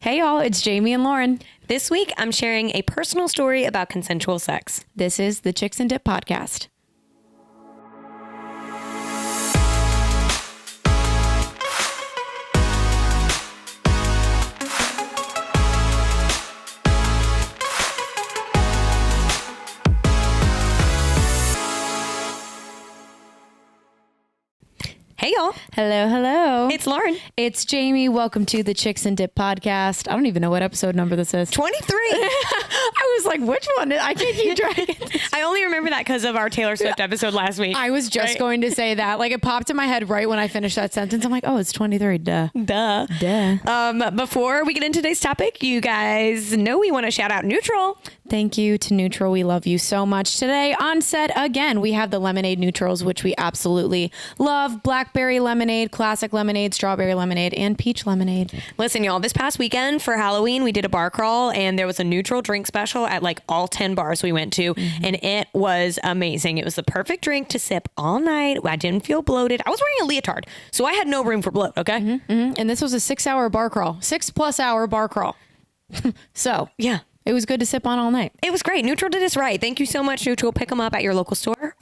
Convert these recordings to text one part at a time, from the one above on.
Hey y'all, it's Jamie and Lauren. This week, I'm sharing a personal story about consensual sex. This is the Chicks and Dip podcast. Hey y'all. Hello, hello. It's Lauren. It's Jamie. Welcome to the Chicks and Dip podcast. I don't even know what episode number this is. 23. I was like, which one? I can't keep track. I only remember that because of our Taylor Swift episode last week. I was just going to say that. Like, it popped in my head right when I finished that sentence. I'm like, oh, it's 23. Duh. Before we get into today's topic, you guys know we want to shout out Neutral. Thank you to Neutral. We love you so much. Today on set, again, we have the lemonade neutrals, which we absolutely love. Blackberry lemonade, classic lemonade, strawberry lemonade, and peach lemonade. Listen, y'all, this past weekend for Halloween, we did a bar crawl and there was a Neutral drink special at like all 10 bars we went to. And it was amazing. It was the perfect drink to sip all night. I didn't feel bloated. I was wearing a leotard, so I had no room for bloat. Okay. And this was a 6-hour bar crawl, 6+ hour bar crawl. So yeah. It was good to sip on all night. It was great. Neutral did us right. Thank you so much, Neutral. Pick them up at your local store.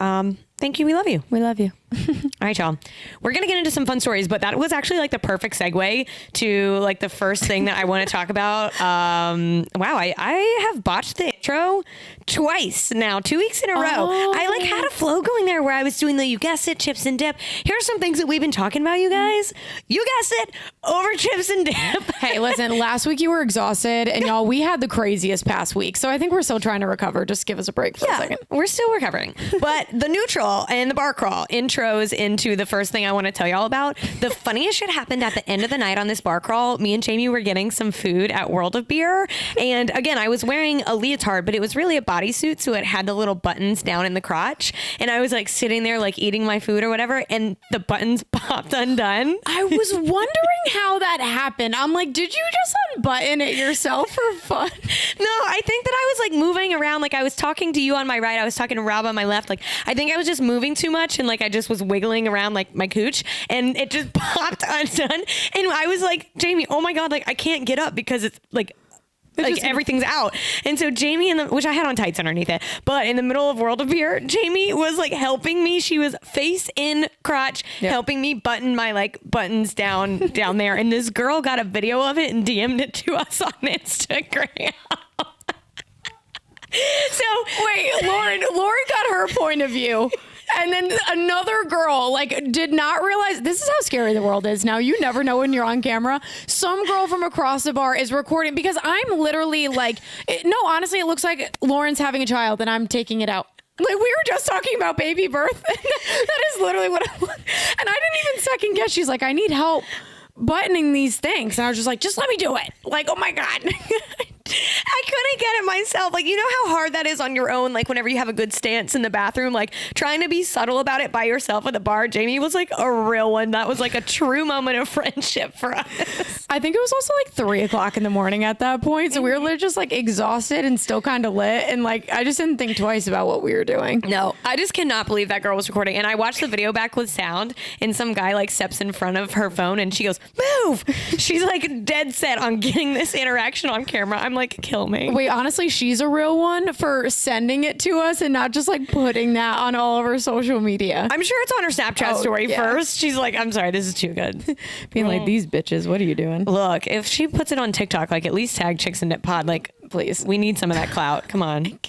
Thank you. We love you. We love you. All right, y'all. We're going to get into some fun stories, but that was actually like the perfect segue to like the first thing that I want to talk about. Wow, I have botched the intro twice now, 2 weeks in a row. I like had a flow going there where I was doing the, you guessed it, chips and dip. Here's some things that we've been talking about, you guys. You guessed it, over chips and dip. Hey, listen, last week you were exhausted and y'all, we had the craziest past week. So I think we're still trying to recover. Just give us a break for a second. We're still recovering. But the Neutral and the bar crawl intros into the first thing I want to tell y'all about. The funniest shit happened at the end of the night on this bar crawl. Me and Jamie were getting some food at World of Beer. And again, I was wearing a leotard, but it was really a bodysuit. So it had the little buttons down in the crotch. And I was like sitting there, like eating my food or whatever. And the buttons popped undone. I was wondering how that happened. I'm like, did you just unbutton it yourself for fun? No, I think that I was like moving around. Like I was talking to you on my right. I was talking to Rob on my left. Like I think I was just moving too much. And like I just was wiggling around like my cooch. And it just popped undone. And I was like, Jamie, oh my God, like I can't get up because it's like everything's out. And so Jamie, which I had on tights underneath it, but in the middle of World of Beer, Jamie was like helping me. She was face in crotch, helping me button my like buttons down there. And this girl got a video of it and DM'd it to us on Instagram. So wait, Lauren got her point of view. And then another girl like did not realize, this is how scary the world is now. You never know when you're on camera. Some girl from across the bar is recording because I'm literally like, honestly, it looks like Lauren's having a child and I'm taking it out. Like we were just talking about baby birth. That is literally what I want. And I didn't even second guess. She's like, I need help buttoning these things. And I was just like, just let me do it. Like, oh my God. I couldn't get it myself. Like, you know how hard that is on your own, like whenever you have a good stance in the bathroom, like trying to be subtle about it by yourself at the bar. Jamie was like a real one. That was like a true moment of friendship for us. I think it was also like 3:00 in the morning at that point. So we were just like exhausted and still kind of lit. And like, I just didn't think twice about what we were doing. No, I just cannot believe that girl was recording. And I watched the video back with sound and some guy like steps in front of her phone and she goes, move. She's like dead set on getting this interaction on camera. I'm like, kill me. Wait, honestly, she's a real one for sending it to us and not just like putting that on all of her social media. I'm sure it's on her Snapchat story first. She's like, I'm sorry, this is too good. Being like, these bitches, what are you doing? Look, if she puts it on TikTok, like at least tag Chicks and Dip Pod. Like, please, we need some of that clout. Come on.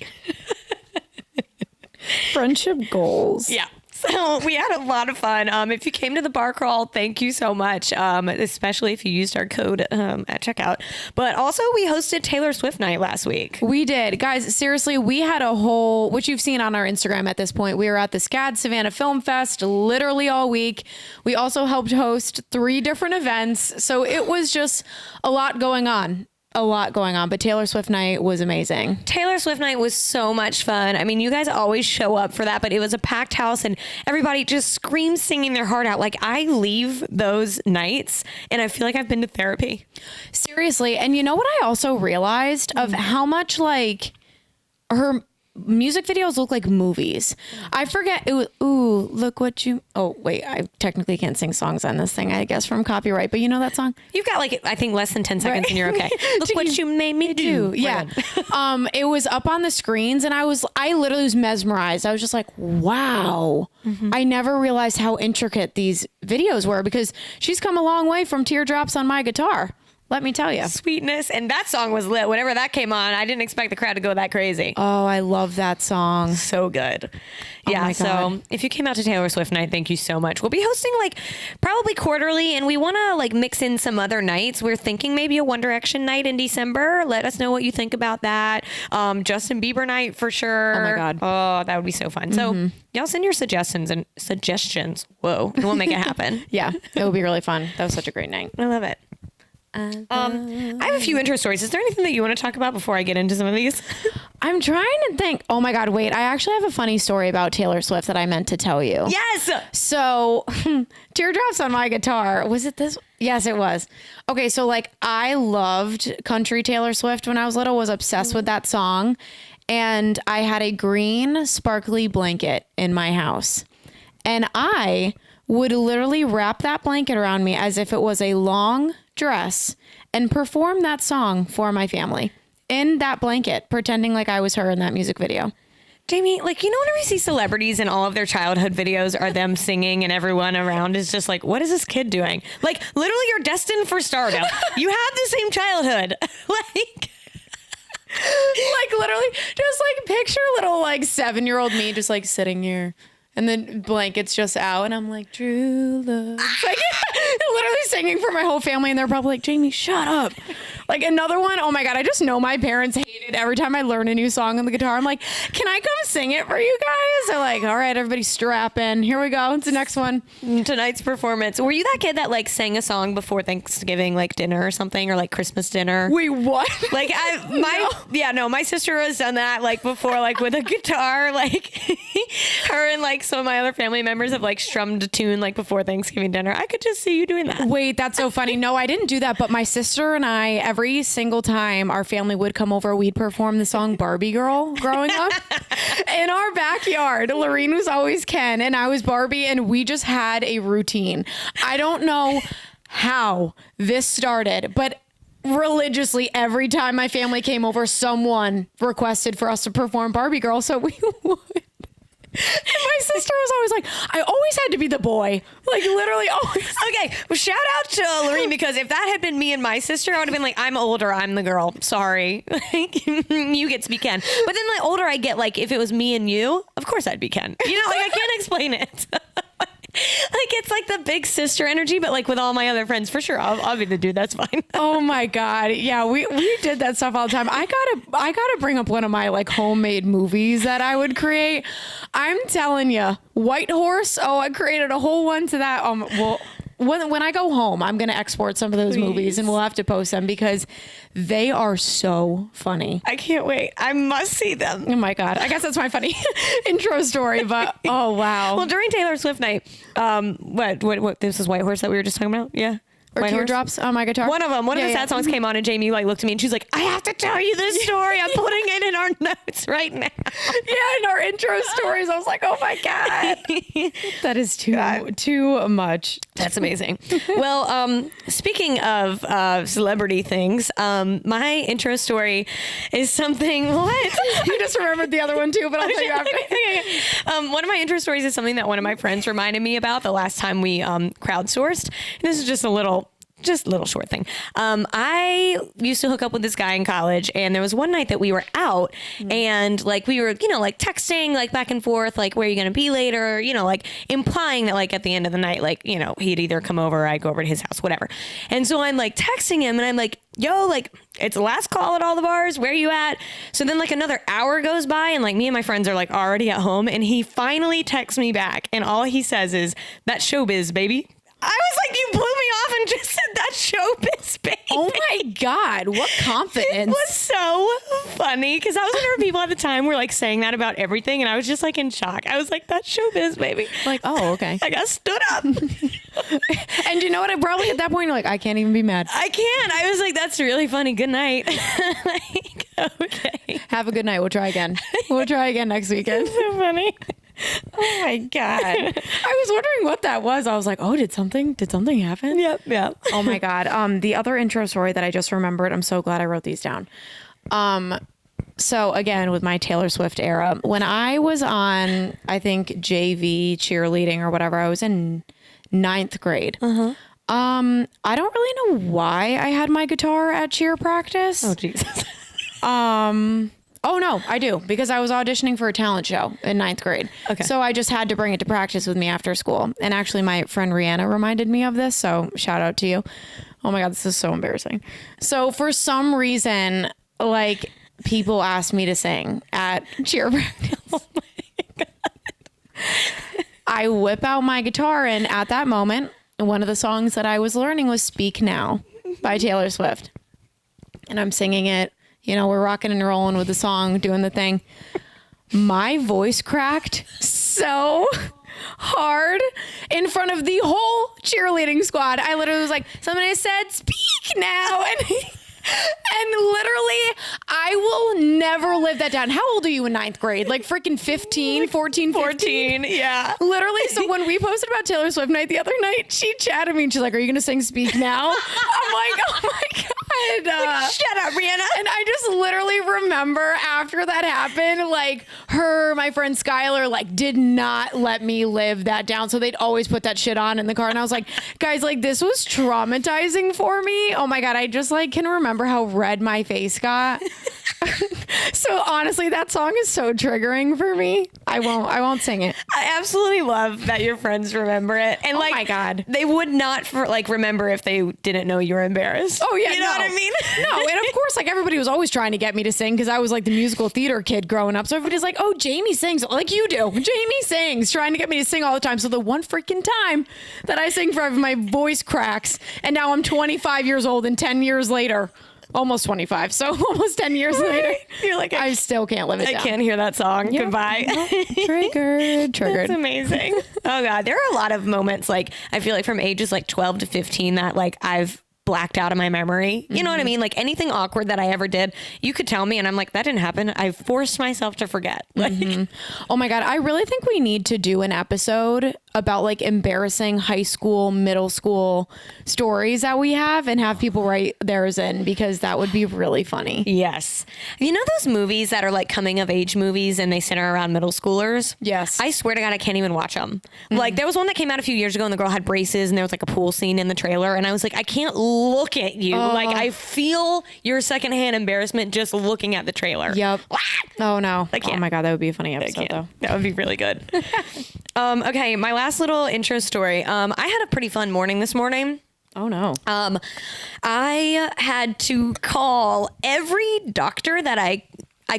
Friendship goals. Yeah. So we had a lot of fun. If you came to the bar crawl, thank you so much, especially if you used our code at checkout. But also we hosted Taylor Swift night last week. We did. Guys, seriously, we had a whole, which you've seen on our Instagram at this point. We were at the SCAD Savannah Film Fest literally all week. We also helped host 3 different events. So it was just a lot going on. But Taylor Swift night was amazing. Taylor Swift night was so much fun. I mean, you guys always show up for that, but it was a packed house and everybody just screams singing their heart out. Like I leave those nights and I feel like I've been to therapy. Seriously. And you know what I also realized of how much like her music videos look like movies. I forget it was, ooh, look what you, oh wait, I technically can't sing songs on this thing, I guess, from copyright, but you know that song? You've got like, I think less than 10 seconds and you're okay. Look what you made me do. Yeah. It was up on the screens and I literally was mesmerized. I was just like, wow. I never realized how intricate these videos were because she's come a long way from Teardrops on My Guitar. Let me tell you. Sweetness. And that song was lit. Whenever that came on, I didn't expect the crowd to go that crazy. Oh, I love that song. So good. Oh Yeah. my So God. if you came out to Taylor Swift night, thank you so much. We'll be hosting like probably quarterly and we want to like mix in some other nights. We're thinking maybe a One Direction night in December. Let us know what you think about that. Justin Bieber night for sure. Oh my God. Oh, that would be so fun. So y'all send your suggestions. Whoa. And we'll make it happen. Yeah, it would be really fun. That was such a great night. I love it. I have a few intro stories. Is there anything that you want to talk about before I get into some of these? I'm trying to think. Oh my God, wait. I actually have a funny story about Taylor Swift that I meant to tell you. Yes. So, Teardrops on My Guitar. Was it this? Yes, it was. Okay, so like I loved country Taylor Swift when I was little, was obsessed with that song. And I had a green sparkly blanket in my house. And I would literally wrap that blanket around me as if it was a long dress and perform that song for my family in that blanket, pretending like I was her in that music video. Jamie, like, you know, whenever you see celebrities and all of their childhood videos are them singing and everyone around is just like, what is this kid doing? Like, literally, you're destined for stardom. You have the same childhood. Like literally, just like picture little like 7-year-old me just like sitting here. And then blanket's just out, and I'm like, true love. Like, literally singing for my whole family, and they're probably like, Jamie, shut up. Like, another one, oh my God, I just know my parents hate it. Every time I learn a new song on the guitar, I'm like, can I come sing it for you guys? They're like, all right, everybody strap in. Here we go. It's the next one. Tonight's performance. Were you that kid that, like, sang a song before Thanksgiving, like, dinner or something, or, like, Christmas dinner? Wait, what? Like, my sister has done that, like, before, like, with a guitar, like, her and, like, some of my other family members have, like, strummed a tune, like, before Thanksgiving dinner. I could just see you doing that. Wait, that's so funny. No, I didn't do that, but my sister and I, every single time our family would come over, we'd perform the song Barbie Girl growing up in our backyard. Lorene was always Ken and I was Barbie, and we just had a routine. I don't know how this started, but religiously every time my family came over, someone requested for us to perform Barbie Girl, so we would. And my sister was always like, I always had to be the boy. Like, literally always. Okay, well, shout out to Lorene, because if that had been me and my sister, I would have been like, I'm older, I'm the girl. Sorry. You get to be Ken. But then the older I get, like, if it was me and you, of course I'd be Ken. You know, like, I can't explain it. Like, it's like the big sister energy, but like with all my other friends, for sure, I'll be the dude. That's fine. Oh my God. Yeah, we did that stuff all the time. I gotta bring up one of my like homemade movies that I would create. I'm telling you, White Horse. Oh, I created a whole one to that. Well, when I go home, I'm going to export some of those movies and we'll have to post them because they are so funny. I can't wait. I must see them. Oh my God. I guess that's my funny intro story, but oh wow. Well, during Taylor Swift night, what this is White Horse that we were just talking about? Yeah. Or White Teardrops on My Guitar. One of the sad songs came on and Jamie like looked at me and she's like, I have to tell you this story. I'm putting it in our notes right now. Yeah, in our intro stories. I was like, oh my God. That is too much. That's amazing. Well, speaking of celebrity things, my intro story is something, what? You just remembered the other one too, but I'll tell you after. One of my intro stories is something that one of my friends reminded me about the last time we crowdsourced. And this is just a little short thing. I used to hook up with this guy in college, and there was one night that we were out and like we were, like texting like back and forth, like where are you going to be later? Like implying that like at the end of the night, like, he'd either come over or I'd go over to his house, whatever. And so I'm like texting him and I'm like, yo, like it's the last call at all the bars. Where are you at? So then like another hour goes by and like me and my friends are like already at home, and he finally texts me back and all he says is, that's showbiz, baby. I was like, you blew me off and just said that showbiz baby. Oh my God, what confidence. It was so funny because I was wondering people at the time were like saying that about everything, and I was just like in shock. I was like, that's showbiz baby. Like, oh, okay. I got stood up. And you know what? I probably at that point, like, I can't even be mad. I can't. I was like, that's really funny. Good night. Like, okay. Have a good night. We'll try again. We'll try again next weekend. So funny. Oh my God. I was wondering what that was. I was like, oh, did something happen? Yep. Oh my God. The other intro story that I just remembered, I'm so glad I wrote these down. So again, with my Taylor Swift era, when I was on, I think JV cheerleading or whatever, I was in 9th grade. I don't really know why I had my guitar at cheer practice. Oh Jesus. Oh no, I do, because I was auditioning for a talent show in 9th grade. Okay. So I just had to bring it to practice with me after school. And actually my friend Rihanna reminded me of this. So shout out to you. Oh my God, this is so embarrassing. So for some reason, like, people asked me to sing at cheer practice. Oh my God. I whip out my guitar, and at that moment, one of the songs that I was learning was Speak Now by Taylor Swift. And I'm singing it. You know, we're rocking and rolling with the song, doing the thing. My voice cracked so hard in front of the whole cheerleading squad. I literally was like, somebody said, speak now. And literally, I will never live that down. How old are you in 9th grade? Like freaking 15, 14, 15? Yeah. Literally. So when we posted about Taylor Swift night the other night, she chatted me and she's like, are you going to sing Speak Now? I'm like, oh my God. Like, shut up, Rihanna. And I just literally remember after that happened, like my friend Skylar, like did not let me live that down. So they'd always put that shit on in the car. And I was like, guys, like this was traumatizing for me. Oh my God. I just like can remember how red my face got. So honestly, that song is so triggering for me. I won't sing it. I absolutely love that your friends remember it. And like, oh my God, they would not remember if they didn't know you were embarrassed. Oh yeah. You know what I mean? No. And of course, like everybody was always trying to get me to sing because I was like the musical theater kid growing up. So everybody's like, oh, Jamie sings like you do. Jamie sings, trying to get me to sing all the time. So the one freaking time that I sing forever, my voice cracks. And now I'm 25 years old and 10 years later, almost 25. So almost 10 years later, you're like, I still can't live it down. I can't hear that song. Yep. Goodbye. Nope. Triggered. That's amazing. Oh God. There are a lot of moments, like, I feel like from ages like 12 to 15 that like I've blacked out of my memory. You know what I mean? Like anything awkward that I ever did, you could tell me and I'm like, that didn't happen. I forced myself to forget. Like, oh my God. I really think we need to do an episode about like embarrassing high school, middle school stories that we have and have people write theirs in, because that would be really funny. yes. You know those movies that are like coming of age movies and they center around middle schoolers? Yes. I swear to God, I can't even watch them. Like there was one that came out a few years ago and the girl had braces and there was like a pool scene in the trailer. And I was like, I can't look at you. Like I feel your secondhand embarrassment just looking at the trailer. Yep. Oh no. I can't. Oh my God. That would be a funny episode though. That would be really good. Okay. My last little intro story. I had a pretty fun morning this morning. Oh no. I had to call every doctor that I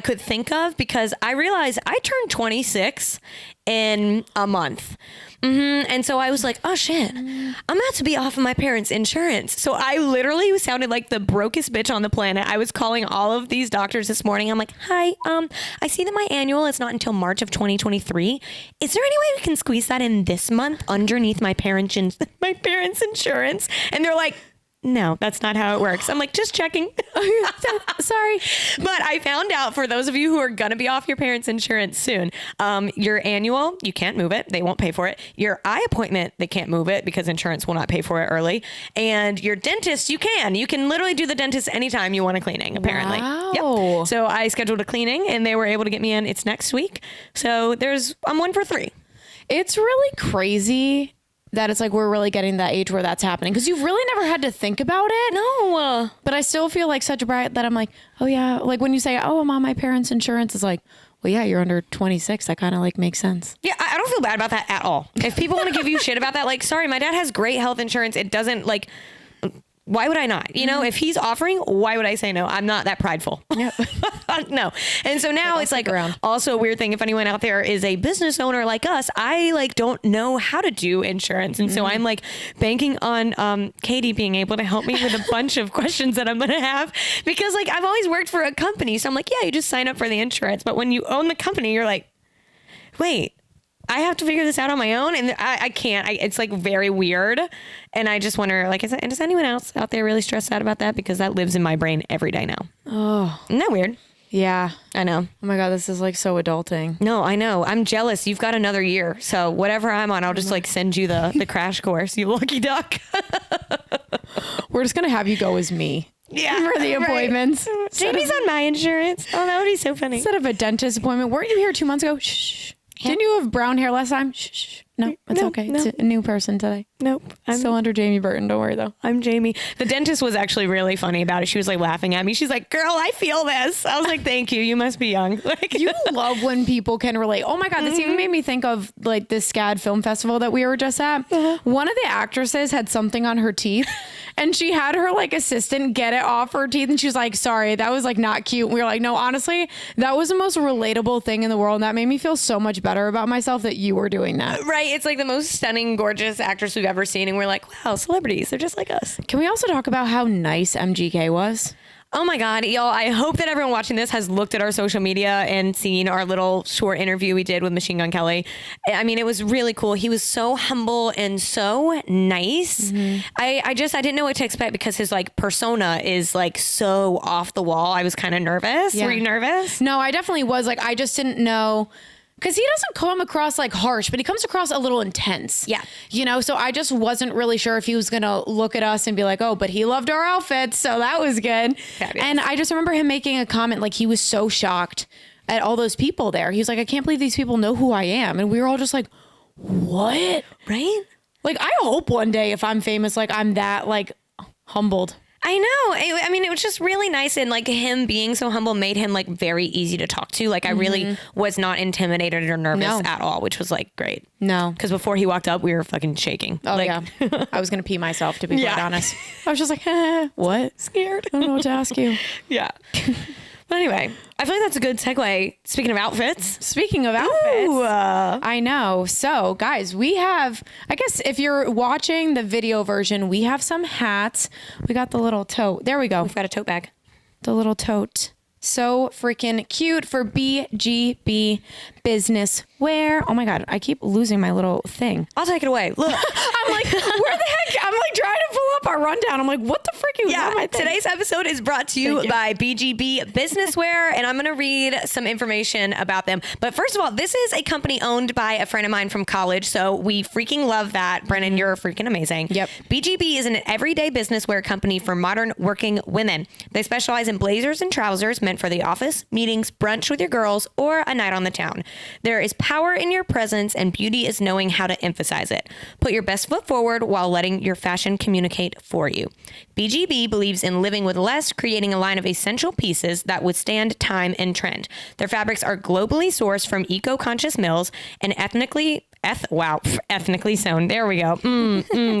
could think of because I realized I turned 26 in a month. And so I was like, oh shit, I'm about to be off of my parents' insurance. So I literally sounded like the brokest bitch on the planet. I was calling all of these doctors this morning. I'm like, hi, I see that my annual is not until March of 2023. Is there any way we can squeeze that in this month underneath my parents' insurance? And they're like, no, that's not how it works. I'm like, just checking. Sorry. But I found out, for those of you who are going to be off your parents' insurance soon, your annual, you can't move it. They won't pay for it. Your eye appointment, they can't move it because insurance will not pay for it early. And your dentist, you can. You can literally do the dentist anytime you want a cleaning, apparently. Wow. Yep. So I scheduled a cleaning and they were able to get me in. It's next week. So I'm 1 for 3. It's really crazy that it's like we're really getting that age where that's happening, because you've really never had to think about it. No. But I still feel like such a brat that I'm like, oh yeah, like when you say, oh, I'm on my parents' insurance, it's like, well, yeah, you're under 26. That kind of like makes sense. Yeah, I don't feel bad about that at all. If people want to give you shit about that, like, sorry, my dad has great health insurance. It doesn't like, why would I not? You know, if he's offering, why would I say no? I'm not that prideful. Yep. No. And so now it's like also a weird thing. If anyone out there is a business owner like us, I like don't know how to do insurance. And so I'm like banking on Katie being able to help me with a bunch of questions that I'm going to have, because like I've always worked for a company. So I'm like, yeah, you just sign up for the insurance. But when you own the company, you're like, wait, I have to figure this out on my own, and I can't. It's like very weird, and I just wonder, like, is anyone else out there really stressed out about that? Because that lives in my brain every day now. Oh, isn't that weird? Yeah, I know. Oh my God, this is like so adulting. No, I know. I'm jealous. You've got another year, so whatever I'm on, I'll just like send you the crash course. You lucky duck. We're just gonna have you go as me. Yeah, for the appointments. Jamie's on my insurance. Oh, that would be so funny. Instead of a dentist appointment, weren't you here 2 months ago? Shh. Didn't you have brown hair last time? Shh. No, it's okay. No. It's a new person today. Nope. I'm still under Jamie Burton. Don't worry though. I'm Jamie. The dentist was actually really funny about it. She was like laughing at me. She's like, "Girl, I feel this." I was like, "Thank you. You must be young." Like, you love when people can relate. Oh my God, this even made me think of like this SCAD film festival that we were just at. One of the actresses had something on her teeth, and she had her like assistant get it off her teeth, and she was like, "Sorry, that was like not cute." And we were like, "No, honestly, that was the most relatable thing in the world." And that made me feel so much better about myself that you were doing that. Right. It's like the most stunning, gorgeous actress we've ever seen. And we're like, wow, celebrities, they're just like us. Can we also talk about how nice MGK was? Oh my God, y'all. I hope that everyone watching this has looked at our social media and seen our little short interview we did with Machine Gun Kelly. I mean, it was really cool. He was so humble and so nice. I didn't know what to expect because his like persona is like so off the wall. I was kind of nervous. Yeah. Were you nervous? No, I definitely was. Like, I just didn't know. Because he doesn't come across like harsh, but he comes across a little intense. Yeah. You know, so I just wasn't really sure if he was going to look at us and be like, oh, but he loved our outfits. So that was good. Fabulous. And I just remember him making a comment like he was so shocked at all those people there. He was like, I can't believe these people know who I am. And we were all just like, what? Right? Like, I hope one day if I'm famous, like I'm that like humbled. I know. I mean, it was just really nice. And like him being so humble made him like very easy to talk to. Like I really was not intimidated or nervous at all, which was like great. No. Because before he walked up, we were fucking shaking. Oh, like, yeah. I was going to pee myself, to be quite honest. I was just like, what? Scared. I don't know what to ask you. Yeah. But anyway, I feel like that's a good segue. Speaking of outfits. Speaking of outfits, I know. So, guys, we have, I guess if you're watching the video version, we have some hats. We got the little tote. There we go. We've got a tote bag. The little tote. So freaking cute for BGB business wear. Oh my God, I keep losing my little thing. I'll take it away. Look. I'm like, where the heck? I'm like trying to pull up our rundown. I'm like, what the frick is on my thing? Today's episode is brought to you by BGB Business Wear, and I'm going to read some information about them. But first of all, this is a company owned by a friend of mine from college, so we freaking love that. Brennan, you're freaking amazing. Yep. BGB is an everyday business wear company for modern working women. They specialize in blazers and trousers meant for the office, meetings, brunch with your girls, or a night on the town. There is power in your presence, and beauty is knowing how to emphasize it. Put your best foot forward while letting your fashion communicate for you. BGB believes in living with less, creating a line of essential pieces that withstand time and trend. Their fabrics are globally sourced from eco-conscious mills and ethnically sewn. There we go.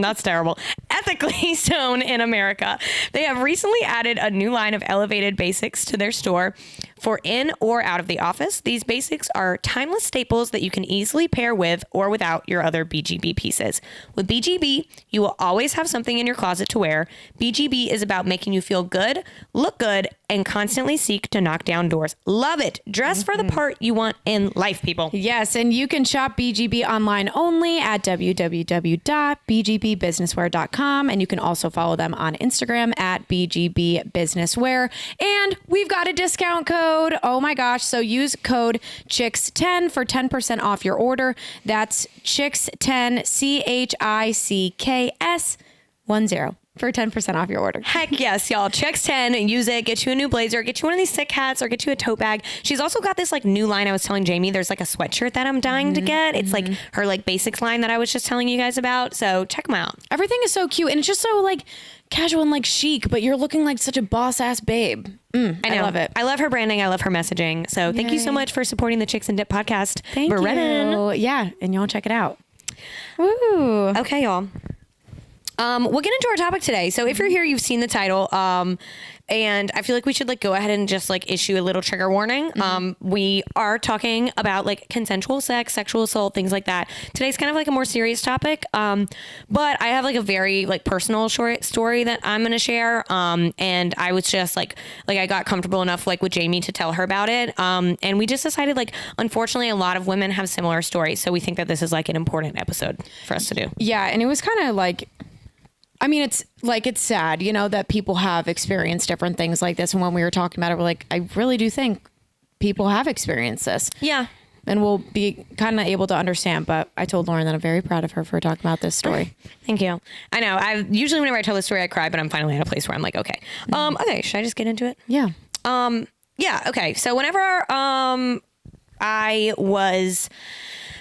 That's terrible. Ethically sewn in America. They have recently added a new line of elevated basics to their store for in or out of the office. These basics are timeless staples that you can easily pair with or without your other BGB pieces. With BGB, you will always have something in your closet to wear. BGB is about making you feel good, look good, and constantly seek to knock down doors. Love it. Dress for the part you want in life, people. Yes, and you can shop BGB online only at www.bgbbusinesswear.com, and you can also follow them on Instagram at BGB Businesswear. And we've got a discount code. Oh my gosh. So use code CHICKS10 for 10% off your order. That's CHICKS10, CHICKS10 for 10% off your order. Heck yes, y'all. Chicks 10, use it. Get you a new blazer. Get you one of these sick hats or get you a tote bag. She's also got this like new line. I was telling Jamie, there's like a sweatshirt that I'm dying to get. It's like her like basics line that I was just telling you guys about. So check them out. Everything is so cute and it's just so like casual and like chic, but you're looking like such a boss ass babe. I love it. I love her branding. I love her messaging. So thank you so much for supporting the Chicks and Dip podcast. Thank you. Yeah, and y'all check it out. Woo. Okay, y'all. We'll get into our topic today. So if you're here, you've seen the title. And I feel like we should like go ahead and just like issue a little trigger warning. We are talking about like consensual sex, sexual assault, things like that. Today's kind of like a more serious topic. But I have like a very like personal short story that I'm going to share. And I was just like I got comfortable enough like with Jamie to tell her about it. And we just decided like, unfortunately, a lot of women have similar stories. So we think that this is like an important episode for us to do. Yeah. And it was kind of like, I mean, it's sad, you know, that people have experienced different things like this. And when we were talking about it, we're like, I really do think people have experienced this. Yeah. And we'll be kind of able to understand. But I told Lauren that I'm very proud of her for talking about this story. Thank you. I know. Usually whenever I tell this story, I cry, but I'm finally at a place where I'm like, okay. Okay. Should I just get into it? Yeah. Yeah. Okay. So whenever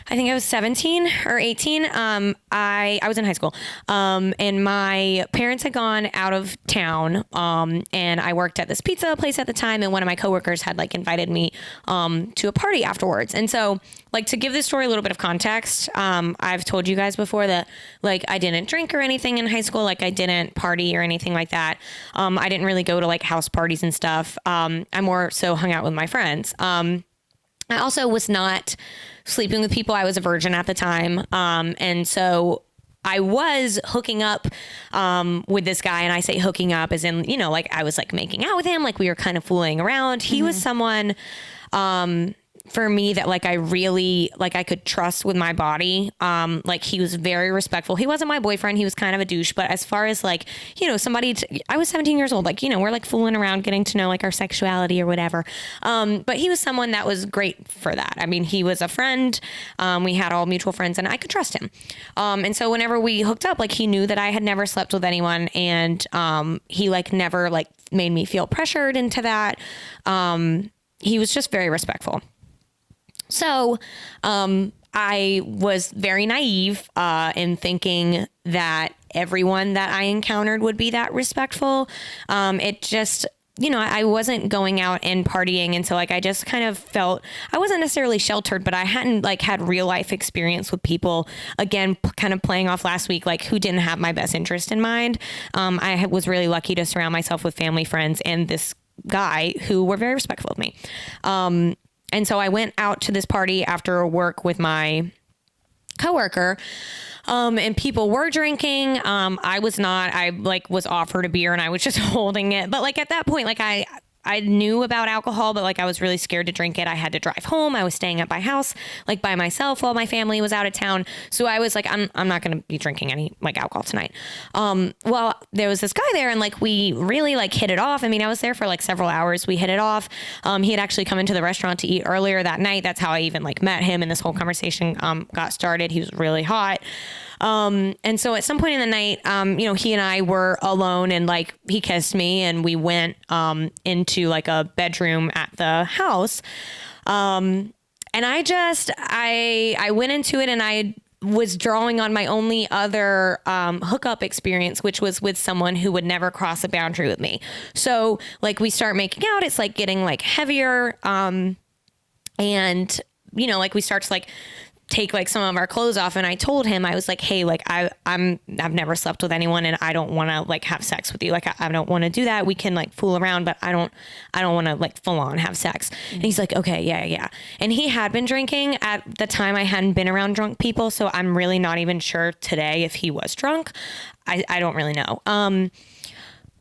I think I was 17 or 18. I was in high school. And my parents had gone out of town. And I worked at this pizza place at the time. And one of my coworkers had like invited me, to a party afterwards. And so like to give this story a little bit of context, I've told you guys before that like I didn't drink or anything in high school. Like I didn't party or anything like that. I didn't really go to like house parties and stuff. I more so hung out with my friends. I also was not sleeping with people. I was a virgin at the time. And so I was hooking up with this guy, and I say hooking up as in, you know, like I was like making out with him, like we were kind of fooling around. He was someone for me that like I really like I could trust with my body. Like he was very respectful. He wasn't my boyfriend. He was kind of a douche. But as far as like, you know, I was 17 years old. Like, you know, we're like fooling around, getting to know like our sexuality or whatever. But he was someone that was great for that. I mean, he was a friend. We had all mutual friends, and I could trust him. And so whenever we hooked up, like he knew that I had never slept with anyone, and he like never like made me feel pressured into that. He was just very respectful. So, I was very naive, in thinking that everyone that I encountered would be that respectful. It just, you know, I wasn't going out and partying. And so like, I just kind of felt, I wasn't necessarily sheltered, but I hadn't like had real life experience with people, again, kind of playing off last week, like who didn't have my best interest in mind. I was really lucky to surround myself with family, friends, and this guy who were very respectful of me. And so I went out to this party after work with my coworker, and people were drinking. I was not. I like was offered a beer, and I was just holding it. But like at that point, like I knew about alcohol, but like I was really scared to drink it. I had to drive home. I was staying at my house, like by myself while my family was out of town. So I was like, I'm not going to be drinking any like alcohol tonight. Well, there was this guy there, and like we really like hit it off. I mean, I was there for like several hours. We hit it off. He had actually come into the restaurant to eat earlier that night. That's how I even like met him, and this whole conversation got started. He was really hot. And so at some point in the night, you know, he and I were alone, and like he kissed me, and we went into like a bedroom at the house. And I went into it, and I was drawing on my only other hookup experience, which was with someone who would never cross a boundary with me. So like we start making out, it's like getting like heavier. And you know, like we start to like take like some of our clothes off, and I told him, I was like, hey, like I've never slept with anyone, and I don't want to like have sex with you. Like I don't want to do that. We can like fool around, but I don't want to like full on have sex. And he's like, okay, yeah. And he had been drinking at the time. I hadn't been around drunk people, so I'm really not even sure today if he was drunk. I don't really know.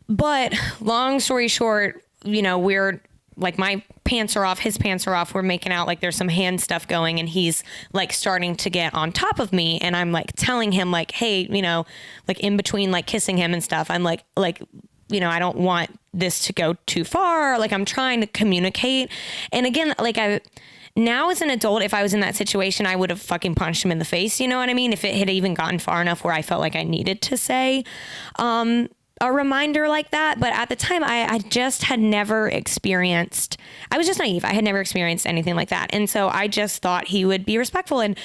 But long story short, you know, we're like, my pants are off, his pants are off. We're making out, like there's some hand stuff going, and he's like starting to get on top of me. And I'm like telling him like, hey, you know, like in between like kissing him and stuff, I'm like, you know, I don't want this to go too far. Like I'm trying to communicate. And again, like now as an adult, if I was in that situation, I would have fucking punched him in the face. You know what I mean? If it had even gotten far enough where I felt like I needed to say, a reminder like that. But at the time, I just had never experienced, I was just naive. I had never experienced anything like that. And so I just thought he would be respectful. And,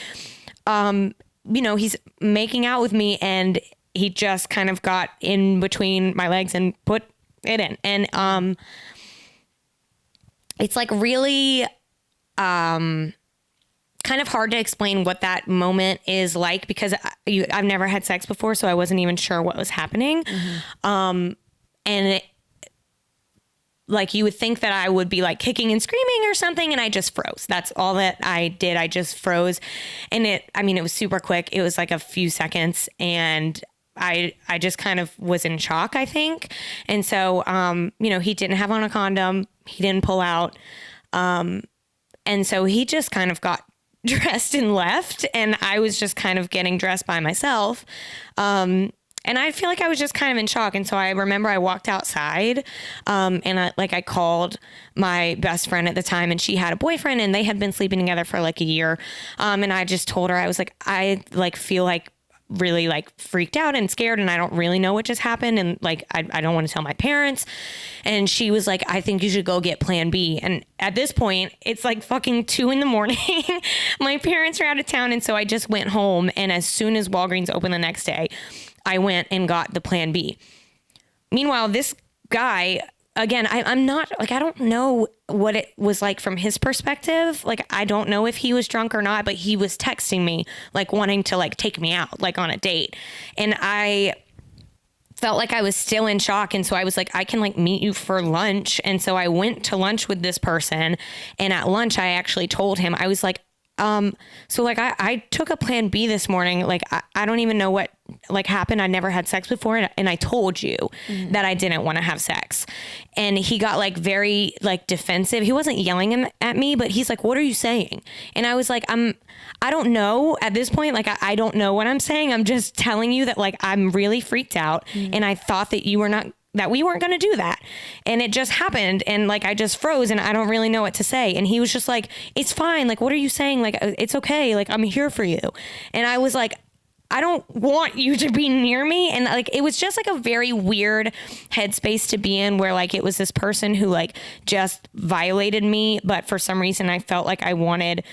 you know, he's making out with me, and he just kind of got in between my legs and put it in. And it's like really, kind of hard to explain what that moment is like because I've never had sex before, so I wasn't even sure what was happening. And like you would think that I would be like kicking and screaming or something, and I just froze. That's all that I did. I just froze, and it was super quick. It was like a few seconds, and I just kind of was in shock, I think. And so, he didn't have on a condom. He didn't pull out. And so he just kind of got dressed and left, and I was just kind of getting dressed by myself. And I feel like I was just kind of in shock. And so I remember I walked outside, and I called my best friend at the time, and she had a boyfriend, and they had been sleeping together for like a year. And I just told her, I was like, I like feel like really like freaked out and scared, and I don't really know what just happened, and like I don't want to tell my parents. And she was like, I think you should go get Plan B. And at this point, it's like fucking 2 a.m. My parents are out of town, and so I just went home, and as soon as Walgreens opened the next day, I went and got the Plan B. Meanwhile, this guy, again, I'm not like, I don't know what it was like from his perspective. Like, I don't know if he was drunk or not, but he was texting me like wanting to like take me out, like on a date. And I felt like I was still in shock. And so I was like, I can like meet you for lunch. And so I went to lunch with this person. And at lunch, I actually told him, I was like, so like I took a Plan B this morning. Like, I don't even know what like happened. I never had sex before. And I told you that I didn't want to have sex. And he got like very like defensive. He wasn't yelling at me, but he's like, what are you saying? And I was like, I don't know at this point. Like, I don't know what I'm saying. I'm just telling you that like, I'm really freaked out. And I thought that that we weren't going to do that. And it just happened. And like, I just froze and I don't really know what to say. And he was just like, it's fine. Like, what are you saying? Like, it's okay. Like, I'm here for you. And I was like, I don't want you to be near me. And like, it was just like a very weird headspace to be in where like, it was this person who like just violated me. But for some reason I felt like I wanted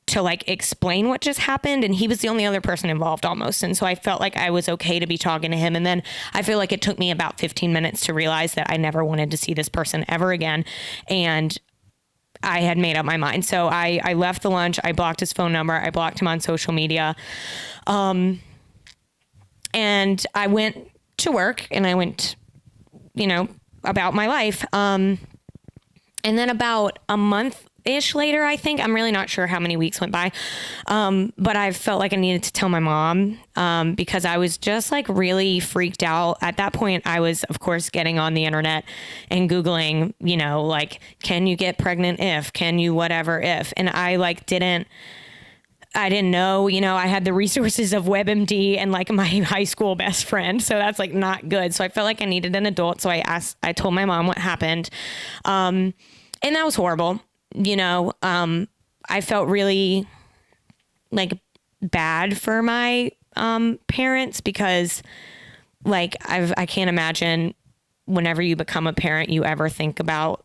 to like explain what just happened, and he was the only other person involved almost. And so I felt like I was okay to be talking to him. And then I feel like it took me about 15 minutes to realize that I never wanted to see this person ever again. And I had made up my mind. So I left the lunch. I blocked his phone number. I blocked him on social media. And I went to work, and I went, about my life. And then about a month-ish later, I think, I'm really not sure how many weeks went by. But I felt like I needed to tell my mom, because I was just like really freaked out. At that point, I was, of course, getting on the internet and Googling, like, can you get pregnant if, can you whatever if, and I like I didn't know, I had the resources of WebMD and like my high school best friend. So that's like not good. So I felt like I needed an adult. So I told my mom what happened. And that was horrible. I felt really like bad for my parents because like I can't imagine whenever you become a parent, you ever think about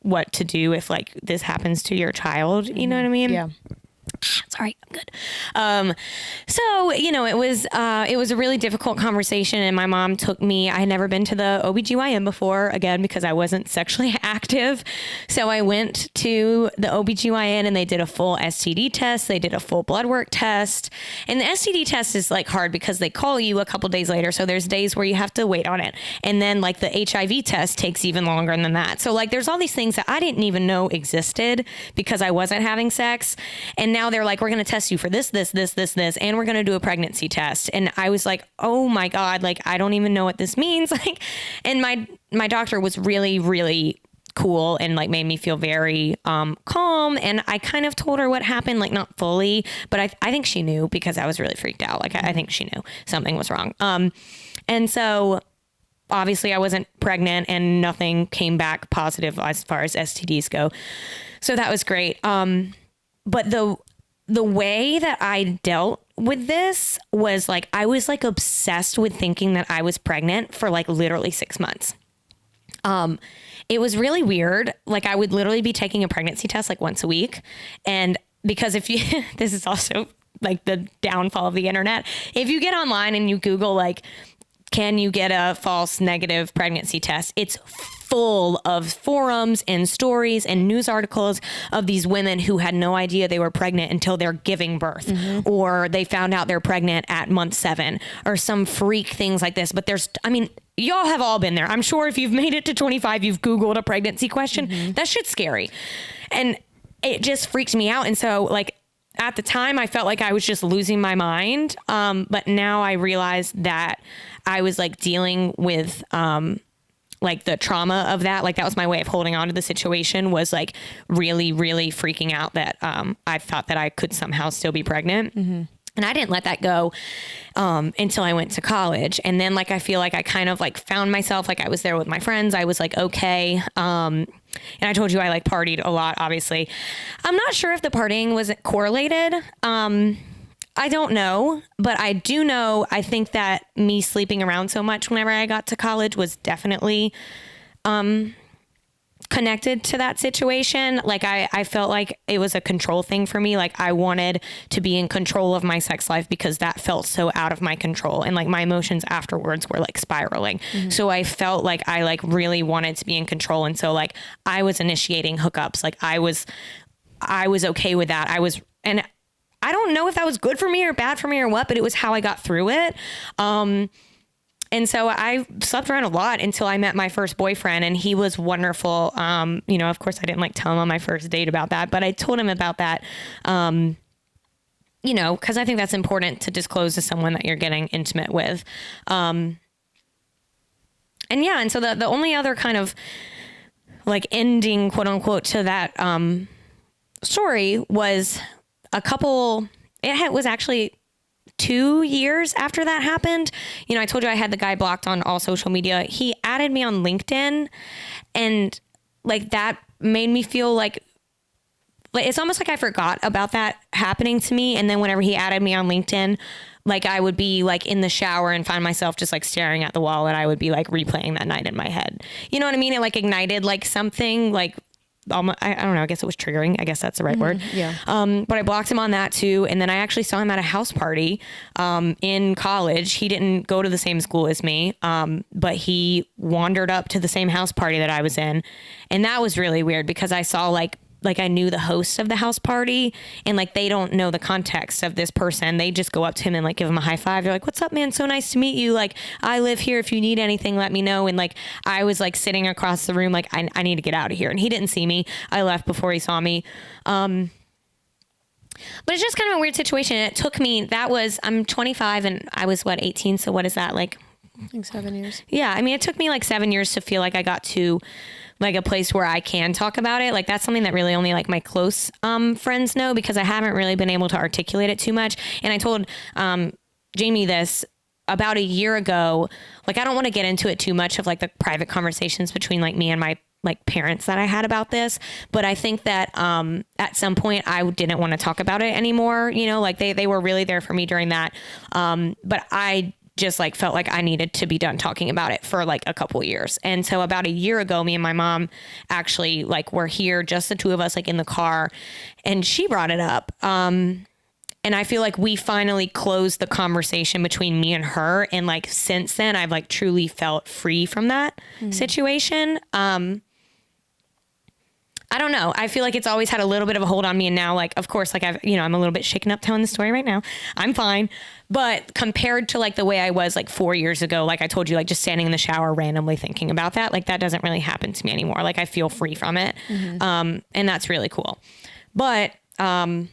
what to do if like this happens to your child. You know what I mean? Yeah. Sorry, I'm good. So, it was a really difficult conversation, and my mom took me. I had never been to the OBGYN before, again, because I wasn't sexually active. So I went to the OBGYN, and they did a full STD test. They did a full blood work test. And the STD test is like hard because they call you a couple days later. So there's days where you have to wait on it. And then like the HIV test takes even longer than that. So like there's all these things that I didn't even know existed because I wasn't having sex. And now they're like, we're going to test you for this, and we're going to do a pregnancy test. And I was like, oh my God, like, I don't even know what this means. Like, and my doctor was really, really cool and like made me feel very calm. And I kind of told her what happened, like not fully, but I think she knew because I was really freaked out. Like, I think she knew something was wrong. And so obviously I wasn't pregnant and nothing came back positive as far as STDs go. So that was great. But the way that I dealt with this was like, I was like obsessed with thinking that I was pregnant for like literally 6 months. It was really weird. Like I would literally be taking a pregnancy test like once a week. And because if you, this is also like the downfall of the internet. If you get online and you Google like, can you get a false negative pregnancy test? It's full of forums and stories and news articles of these women who had no idea they were pregnant until they're giving birth, or they found out they're pregnant at month 7, or some freak things like this. But y'all have all been there. I'm sure if you've made it to 25, you've Googled a pregnancy question. That shit's scary. And it just freaked me out. And so like at the time I felt like I was just losing my mind. But now I realize that I was like dealing with, like the trauma of that. Like that was my way of holding on to the situation, was like really, really freaking out that, I thought that I could somehow still be pregnant. And I didn't let that go until I went to college. And then like, I feel like I kind of like found myself, like I was there with my friends. I was like, okay. And I told you I like partied a lot, obviously. I'm not sure if the partying was correlated. I don't know, but I do know, I think that me sleeping around so much whenever I got to college was definitely connected to that situation. Like I felt like it was a control thing for me. Like I wanted to be in control of my sex life because that felt so out of my control. And like my emotions afterwards were like spiraling. So I felt like I like really wanted to be in control. And so like I was initiating hookups. Like I was okay with that. And I don't know if that was good for me or bad for me or what, but it was how I got through it. And so I slept around a lot until I met my first boyfriend, and he was wonderful. Of course I didn't like tell him on my first date about that, but I told him about that, cause I think that's important to disclose to someone that you're getting intimate with. And so the only other kind of like ending, quote unquote, to that, story was it was actually 2 years after that happened. I told you I had the guy blocked on all social media. He added me on LinkedIn, and like that made me feel like it's almost like I forgot about that happening to me. And then whenever he added me on LinkedIn, like I would be like in the shower and find myself just like staring at the wall, and I would be like replaying that night in my head. You know what I mean? It like ignited like something like, I don't know. I guess it was triggering. I guess that's the right word. Yeah. But I blocked him on that too. And then I actually saw him at a house party, in college. He didn't go to the same school as me. But he wandered up to the same house party that I was in. And that was really weird because I saw like I knew the host of the house party, and like they don't know the context of this person. They just go up to him and like give him a high five. They're like, "What's up, man? So nice to meet you. Like I live here. If you need anything, let me know." And like I was like sitting across the room, like I need to get out of here. And he didn't see me. I left before he saw me. But it's just kind of a weird situation. It took me, I'm 25 and I was 18. So what is that like? I think 7 years. Yeah. I mean, it took me like 7 years to feel like I got to like a place where I can talk about it. Like that's something that really only like my close friends know, because I haven't really been able to articulate it too much. And I told Jamie this about a year ago. Like I don't want to get into it too much of like the private conversations between like me and my like parents that I had about this, but I think that at some point I didn't want to talk about it anymore. Like they were really there for me during that, but I just like felt like I needed to be done talking about it for like a couple years. And so about a year ago, me and my mom actually like were here, just the two of us, like in the car, and she brought it up. And I feel like we finally closed the conversation between me and her. And like, since then I've like truly felt free from that situation. I don't know. I feel like it's always had a little bit of a hold on me. And now, like, of course, like I'm a little bit shaken up telling the story right now. I'm fine. But compared to like the way I was like 4 years ago, like I told you, like just standing in the shower, randomly thinking about that, like that doesn't really happen to me anymore. Like I feel free from it. And that's really cool. But, yeah,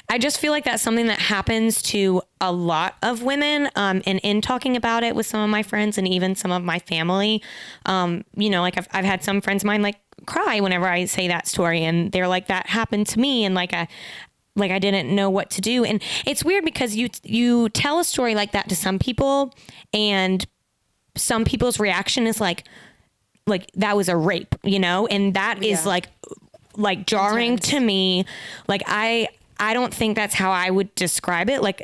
I just feel like that's something that happens to a lot of women. And in talking about it with some of my friends and even some of my family, like I've had some friends of mine like cry whenever I say that story, and they're like, that happened to me. And like I didn't know what to do. And it's weird because you tell a story like that to some people, and some people's reaction is like that was a rape, and that is like jarring to me. Like I don't think that's how I would describe it. Like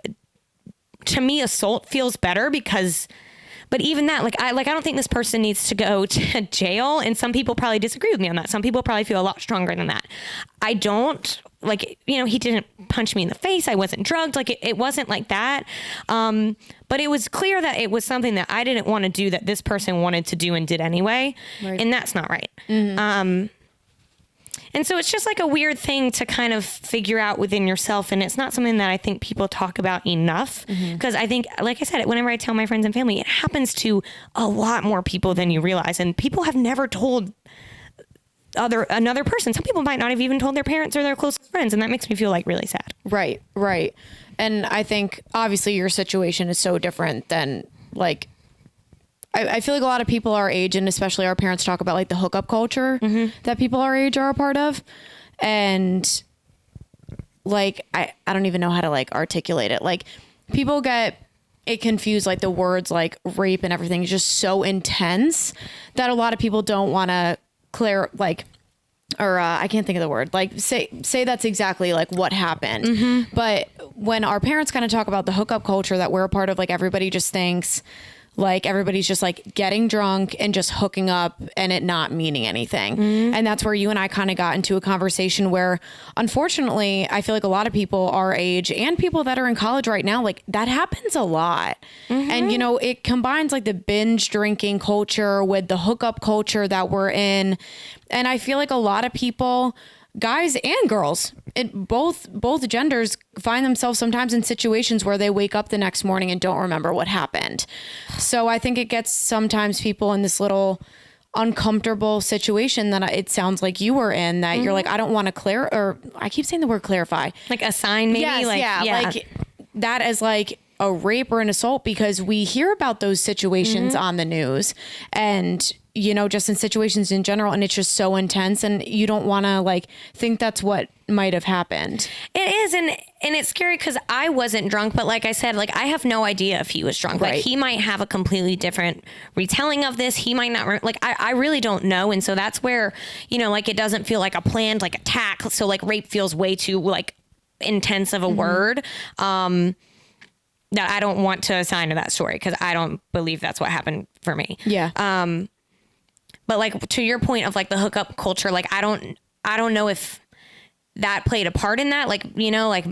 to me, assault feels better because But even that, I don't think this person needs to go to jail. And some people probably disagree with me on that. Some people probably feel a lot stronger than that. I don't. He didn't punch me in the face. I wasn't drugged. It wasn't like that. But it was clear that it was something that I didn't want to do that this person wanted to do and did anyway. Right. And that's not right. Mm-hmm. And so it's just like a weird thing to kind of figure out within yourself. And it's not something that I think people talk about enough. Because I think, like I said, whenever I tell my friends and family, it happens to a lot more people than you realize. And people have never told another person. Some people might not have even told their parents or their closest friends. And that makes me feel like really sad. Right. And I think obviously your situation is so different than like, I feel like a lot of people our age, and especially our parents, talk about like the hookup culture that people our age are a part of. And like, I don't even know how to like articulate it. Like people get it confused, like the words like rape and everything is just so intense that a lot of people don't want to I can't think of the word, like say that's exactly like what happened. But when our parents kind of talk about the hookup culture that we're a part of, like everybody just thinks like everybody's just like getting drunk and just hooking up and it not meaning anything. And that's where you and I kind of got into a conversation where, unfortunately, I feel like a lot of people our age and people that are in college right now, like that happens a lot. And, you know, it combines like the binge drinking culture with the hookup culture that we're in. And I feel like a lot of people, guys and girls, both genders, find themselves sometimes in situations where they wake up the next morning and don't remember what happened. So I think it gets sometimes people in this little uncomfortable situation that it sounds like you were in, that you're like, I don't want to or I keep saying the word clarify. Like a sign maybe? Yes, like that as like a rape or an assault, because we hear about those situations on the news and, you know, just in situations in general, and it's just so intense and you don't want to like think that's what might have happened. It is. And it's scary because I wasn't drunk, but like I said, like I have no idea if he was drunk. Right. Like he might have a completely different retelling of this. He might not, I really don't know. And so that's where, you know, like it doesn't feel like a planned like attack. So like rape feels way too like intense of a word. That I don't want to assign to that story because I don't believe that's what happened for me. Yeah. But like to your point of like the hookup culture, like I don't know if that played a part in that. Like, you know, like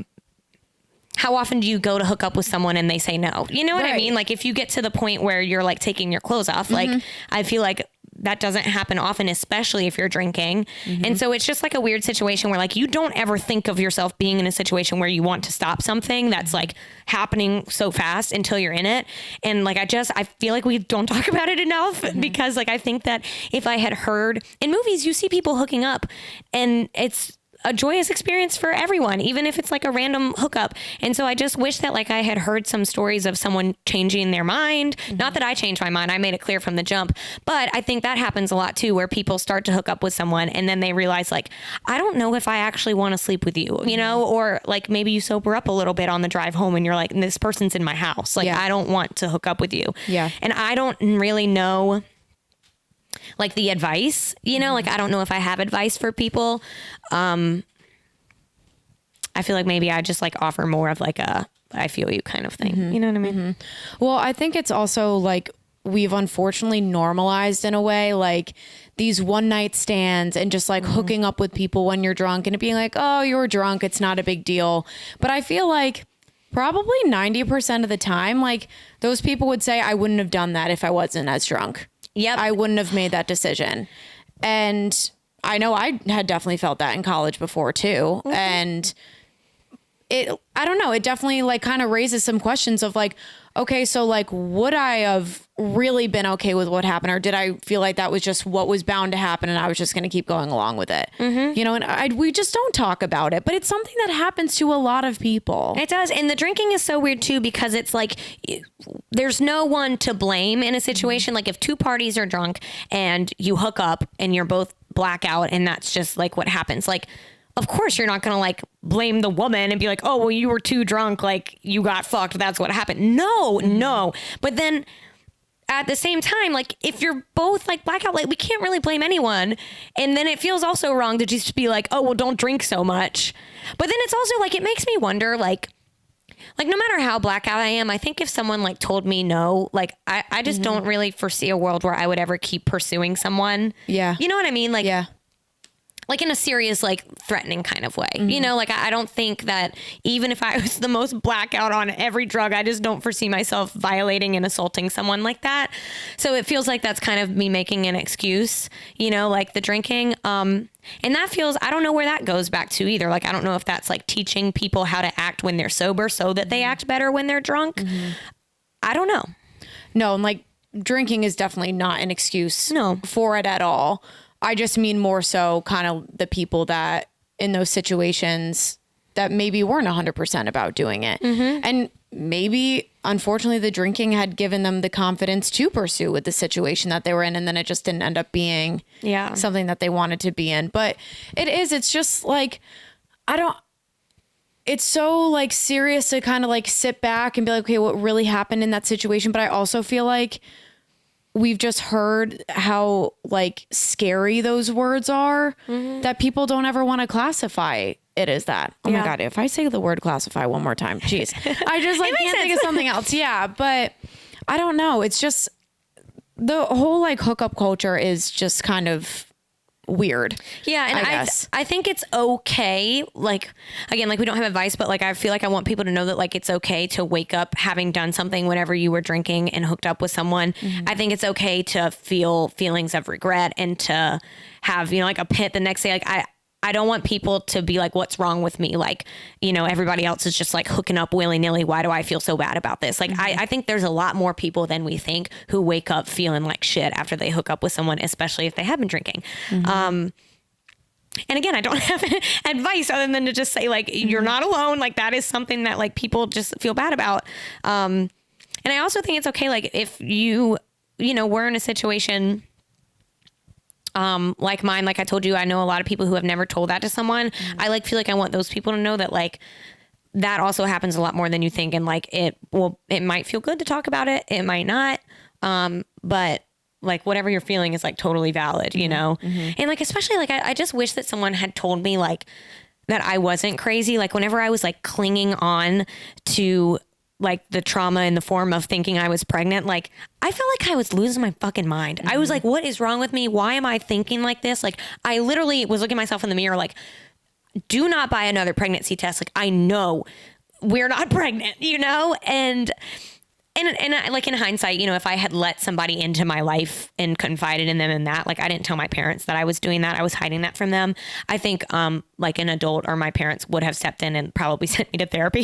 how often do you go to hook up with someone and they say no? You know what I mean? Like if you get to the point where you're like taking your clothes off, like I feel like that doesn't happen often, especially if you're drinking. And so it's just like a weird situation where like you don't ever think of yourself being in a situation where you want to stop something that's like happening so fast until you're in it. And like I feel like we don't talk about it enough because like I think that if I had heard in movies, you see people hooking up and it's a joyous experience for everyone, even if it's like a random hookup. And so I just wish that like I had heard some stories of someone changing their mind. Not that I changed my mind. I made it clear from the jump, but I think that happens a lot too, where people start to hook up with someone and then they realize like, I don't know if I actually want to sleep with you, you know, or like maybe you sober up a little bit on the drive home and you're like, this person's in my house. Like, I don't want to hook up with you. Yeah. And I don't really know like the advice, you know, like I don't know if I have advice for people. I feel like maybe I just like offer more of like a, I feel you kind of thing. You know what I mean? Well, I think it's also like we've unfortunately normalized in a way, like these one night stands and just like hooking up with people when you're drunk and it being like, oh, you're drunk. It's not a big deal. But I feel like probably 90% of the time, like those people would say, I wouldn't have done that if I wasn't as drunk. Yep. I wouldn't have made that decision. And I know I had definitely felt that in college before too. And I don't know, it definitely like kind of raises some questions of like, okay, so like, would I have really been okay with what happened? Or did I feel like that was just what was bound to happen and I was just going to keep going along with it? You know, and we just don't talk about it, but it's something that happens to a lot of people. It does. And the drinking is so weird too, because it's like, there's no one to blame in a situation. Like if two parties are drunk and you hook up and you're both blackout and that's just like what happens. Like, of course you're not going to like blame the woman and be like, oh, well, you were too drunk. Like you got fucked. That's what happened. No. But then at the same time, like if you're both like blackout, like we can't really blame anyone. And then it feels also wrong to just be like, oh, well, don't drink so much. But then it's also like, it makes me wonder, like like, no matter how blackout I am, I think if someone like told me no, like I just don't really foresee a world where I would ever keep pursuing someone. Yeah. You know what I mean? Like, Yeah. like in a serious, like threatening kind of way, you know, like I don't think that even if I was the most blackout on every drug, I just don't foresee myself violating and assaulting someone like that. So it feels like that's kind of me making an excuse, you know, like the drinking. And that feels, I don't know where that goes back to either. Like, I don't know if that's like teaching people how to act when they're sober so that they act better when they're drunk. I don't know. No, and like drinking is definitely not an excuse No. for it at all. I just mean more so kind of the people that in those situations that maybe weren't 100% about doing it. And maybe, unfortunately, the drinking had given them the confidence to pursue with the situation that they were in. And then it just didn't end up being something that they wanted to be in. But it's just like, it's so like serious to kind of like sit back and be like, okay, what really happened in that situation? But I also feel like we've just heard how like scary those words are that people don't ever want to classify it as that. Oh my God. If I say the word classify one more time, geez, I just like can't think of something else. Yeah. But I don't know. It's just the whole like hookup culture is just kind of weird. Yeah. And I think it's okay. Like, again, like we don't have advice, but like, I feel like I want people to know that like, it's okay to wake up having done something whenever you were drinking and hooked up with someone. I think it's okay to feel feelings of regret and to have, you know, like a pit the next day. Like I don't want people to be like, what's wrong with me? Like, you know, everybody else is just like hooking up willy nilly. Why do I feel so bad about this? Like, I think there's a lot more people than we think who wake up feeling like shit after they hook up with someone, especially if they have been drinking. And again, I don't have advice other than to just say like, you're not alone. Like that is something that like people just feel bad about. And I also think it's okay. Like if you know, we're in a situation like mine, like I told you, I know a lot of people who have never told that to someone. I like feel like I want those people to know that like that also happens a lot more than you think. And like it might feel good to talk about it. It might not. But like whatever you're feeling is like totally valid, you know? And like, especially like, I just wish that someone had told me like that I wasn't crazy. Like whenever I was like clinging on to like the trauma in the form of thinking I was pregnant, like I felt like I was losing my fucking mind. I was like, what is wrong with me? Why am I thinking like this? Like I literally was looking at myself in the mirror, like, do not buy another pregnancy test. Like I know we're not pregnant, you know? And I, like in hindsight, you know, if I had let somebody into my life and confided in them in that, like I didn't tell my parents that I was doing that. I was hiding that from them. I think like an adult or my parents would have stepped in and probably sent me to therapy.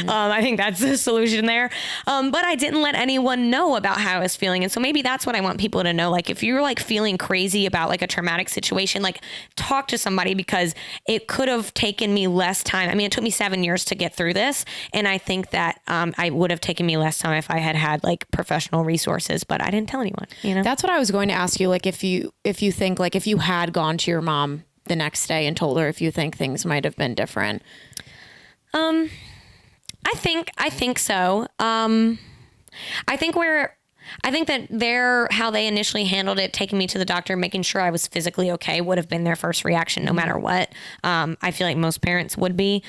I think that's the solution there. But I didn't let anyone know about how I was feeling. And so maybe that's what I want people to know. Like if you're like feeling crazy about like a traumatic situation, like talk to somebody because it could have taken me less time. I mean, it took me 7 years to get through this. And I think that I would have taken me less time if I had like professional resources, but I didn't tell anyone, you know? That's what I was going to ask you. Like if you think like if you had gone to your mom the next day and told her if you think things might have been different. I think so. I think that how they initially handled it, taking me to the doctor, making sure I was physically okay would have been their first reaction no matter what. I feel like most parents would be.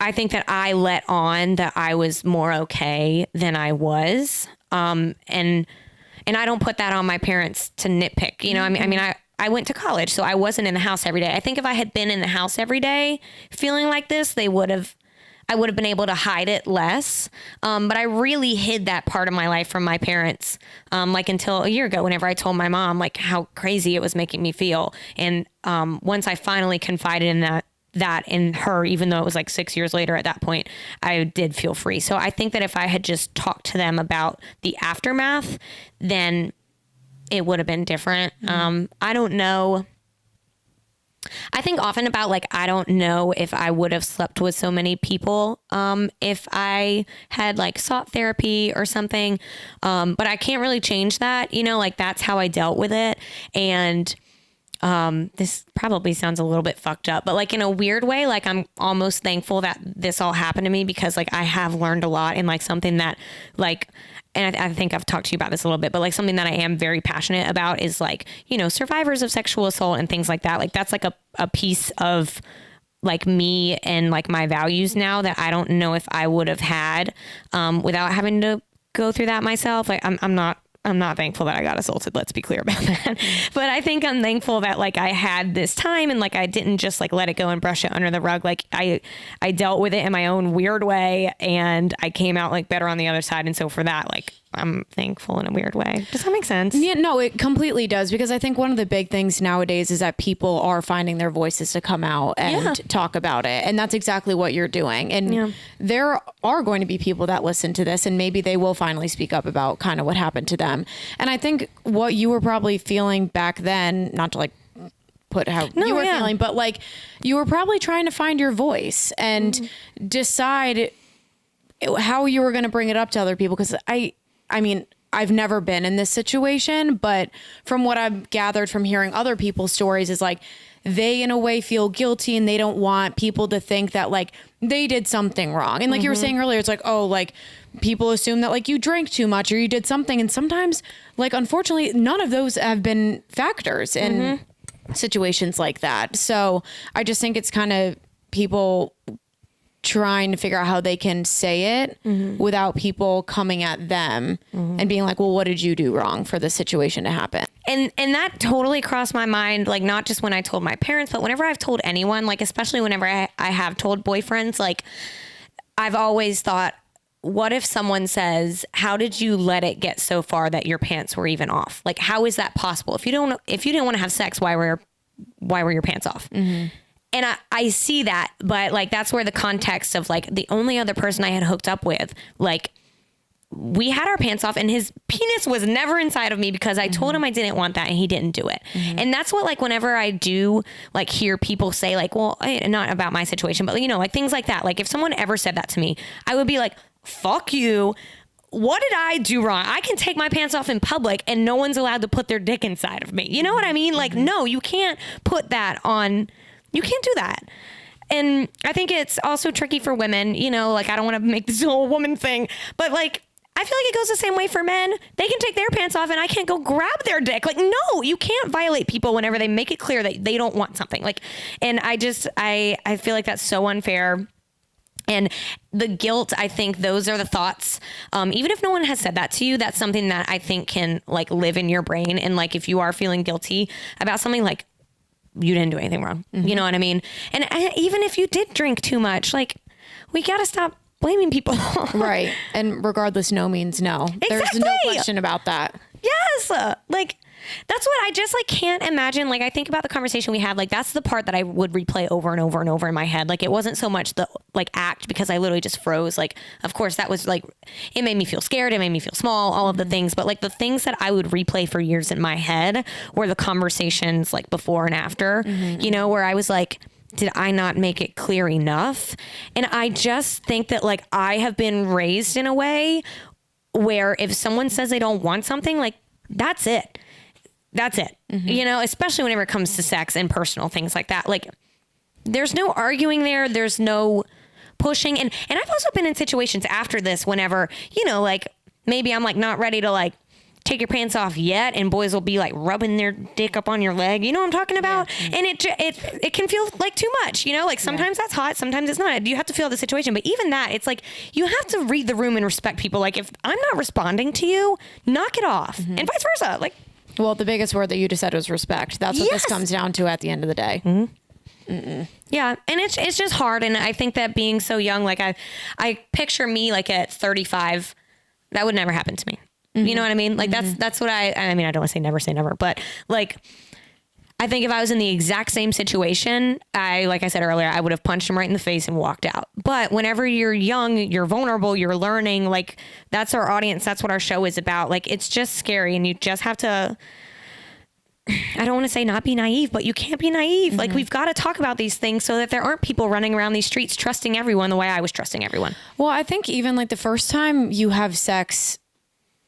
I think that I let on that I was more okay than I was. And I don't put that on my parents to nitpick, you know, I mean, I went to college, so I wasn't in the house every day. I think if I had been in the house every day feeling like this, I would have been able to hide it less. But I really hid that part of my life from my parents. Like until a year ago, whenever I told my mom like how crazy it was making me feel. And, once I finally confided in that in her, even though it was like 6 years later at that point, I did feel free. So I think that if I had just talked to them about the aftermath, then it would have been different. I don't know. I think often about like, I don't know if I would have slept with so many people if I had like sought therapy or something. But I can't really change that, you know, like that's how I dealt with it. And this probably sounds a little bit fucked up, but like in a weird way, like I'm almost thankful that this all happened to me because like I have learned a lot and like something that like, and I think I've talked to you about this a little bit, but like something that I am very passionate about is like, you know, survivors of sexual assault and things like that. Like that's like a piece of like me and like my values now that I don't know if I would have had without having to go through that myself. Like I'm not thankful that I got assaulted. Let's be clear about that. But I think I'm thankful that like I had this time and like I didn't just like let it go and brush it under the rug. Like I dealt with it in my own weird way and I came out like better on the other side. And so for that, like I'm thankful in a weird way. Does that make sense? Yeah, no, it completely does, because I think one of the big things nowadays is that people are finding their voices to come out and talk about it. And that's exactly what you're doing. And there are going to be people that listen to this and maybe they will finally speak up about kind of what happened to them. And I think what you were probably feeling back then, not to like put how you were feeling, but like you were probably trying to find your voice and decide how you were going to bring it up to other people. Because I mean, I've never been in this situation, but from what I've gathered from hearing other people's stories is like they in a way feel guilty and they don't want people to think that like they did something wrong. And like you were saying earlier, it's like, oh, like people assume that like you drank too much or you did something. And sometimes like, unfortunately, none of those have been factors in situations like that. So I just think it's kind of people trying to figure out how they can say it without people coming at them and being like, well, what did you do wrong for this situation to happen? And that totally crossed my mind, like not just when I told my parents, but whenever I've told anyone, like especially whenever I have told boyfriends, like I've always thought, what if someone says, how did you let it get so far that your pants were even off? Like, how is that possible? If you didn't want to have sex, why were your pants off? And I see that, but like, that's where the context of like the only other person I had hooked up with, like we had our pants off and his penis was never inside of me because I told him I didn't want that and he didn't do it. And that's what, like, whenever I do like hear people say like, well, not about my situation, but you know, like things like that. Like if someone ever said that to me, I would be like, fuck you. What did I do wrong? I can take my pants off in public and no one's allowed to put their dick inside of me. You know what I mean? Like, no, you can't put that on. You can't do that. And I think it's also tricky for women, you know, like I don't want to make this whole woman thing, but like, I feel like it goes the same way for men. They can take their pants off and I can't go grab their dick. Like, no, you can't violate people whenever they make it clear that they don't want something. Like, and I feel like that's so unfair. And the guilt, I think those are the thoughts. Even if no one has said that to you, that's something that I think can like live in your brain. And like, if you are feeling guilty about something, like you didn't do anything wrong. You know what I mean? And even if you did drink too much, like we got to stop blaming people. Right. And regardless, no means no. Exactly. There's no question about that. Yes. Like that's what I just like can't imagine. Like I think about the conversation we had, like that's the part that I would replay over and over and over in my head. Like it wasn't so much the like act because I literally just froze. Like, of course that was like, it made me feel scared. It made me feel small, all of the things, but like the things that I would replay for years in my head were the conversations like before and after, you know, where I was like, did I not make it clear enough? And I just think that like I have been raised in a way where if someone says they don't want something, like that's it. That's it. You know, especially whenever it comes to sex and personal things like that. Like there's no arguing there. There's no pushing. And I've also been in situations after this whenever, you know, like maybe I'm like not ready to like take your pants off yet and boys will be like rubbing their dick up on your leg. You know what I'm talking about? Yeah. And it can feel like too much, you know, like sometimes that's hot, sometimes it's not. You have to feel the situation. But even that, it's like you have to read the room and respect people. Like if I'm not responding to you, knock it off and vice versa. Like, well, the biggest word that you just said was respect. That's what this comes down to at the end of the day. Yeah. And it's just hard. And I think that being so young, like I picture me like at 35, that would never happen to me. You know what I mean? Like that's what I mean, I don't want to say never, but like, I think if I was in the exact same situation, like I said earlier, I would have punched him right in the face and walked out. But whenever you're young, you're vulnerable, you're learning, like that's our audience. That's what our show is about. Like, it's just scary. And you just have to, I don't want to say not be naive, but you can't be naive. Like we've got to talk about these things so that there aren't people running around these streets trusting everyone the way I was trusting everyone. Well, I think even like the first time you have sex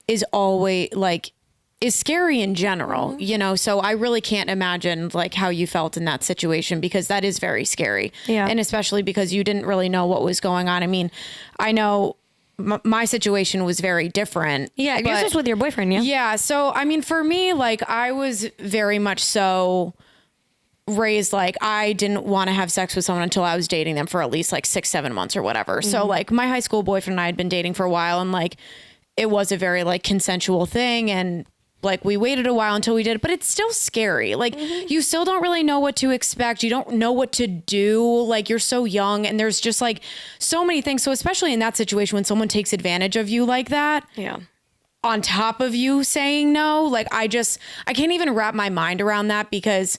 is always like, is scary in general, you know? So I really can't imagine like how you felt in that situation because that is very scary. Yeah. And especially because you didn't really know what was going on. I mean, I know my situation was very different. Yeah. Yours was with your boyfriend. Yeah. Yeah. So, I mean, for me, like I was very much so raised like I didn't want to have sex with someone until I was dating them for at least like 6-7 months or whatever. So like my high school boyfriend and I had been dating for a while, and like it was a very like consensual thing, and like we waited a while until we did, but it's still scary. Like you still don't really know what to expect. You don't know what to do. Like you're so young, and there's just like so many things. So especially in that situation when someone takes advantage of you like that. Yeah. On top of you saying no, like I can't even wrap my mind around that, because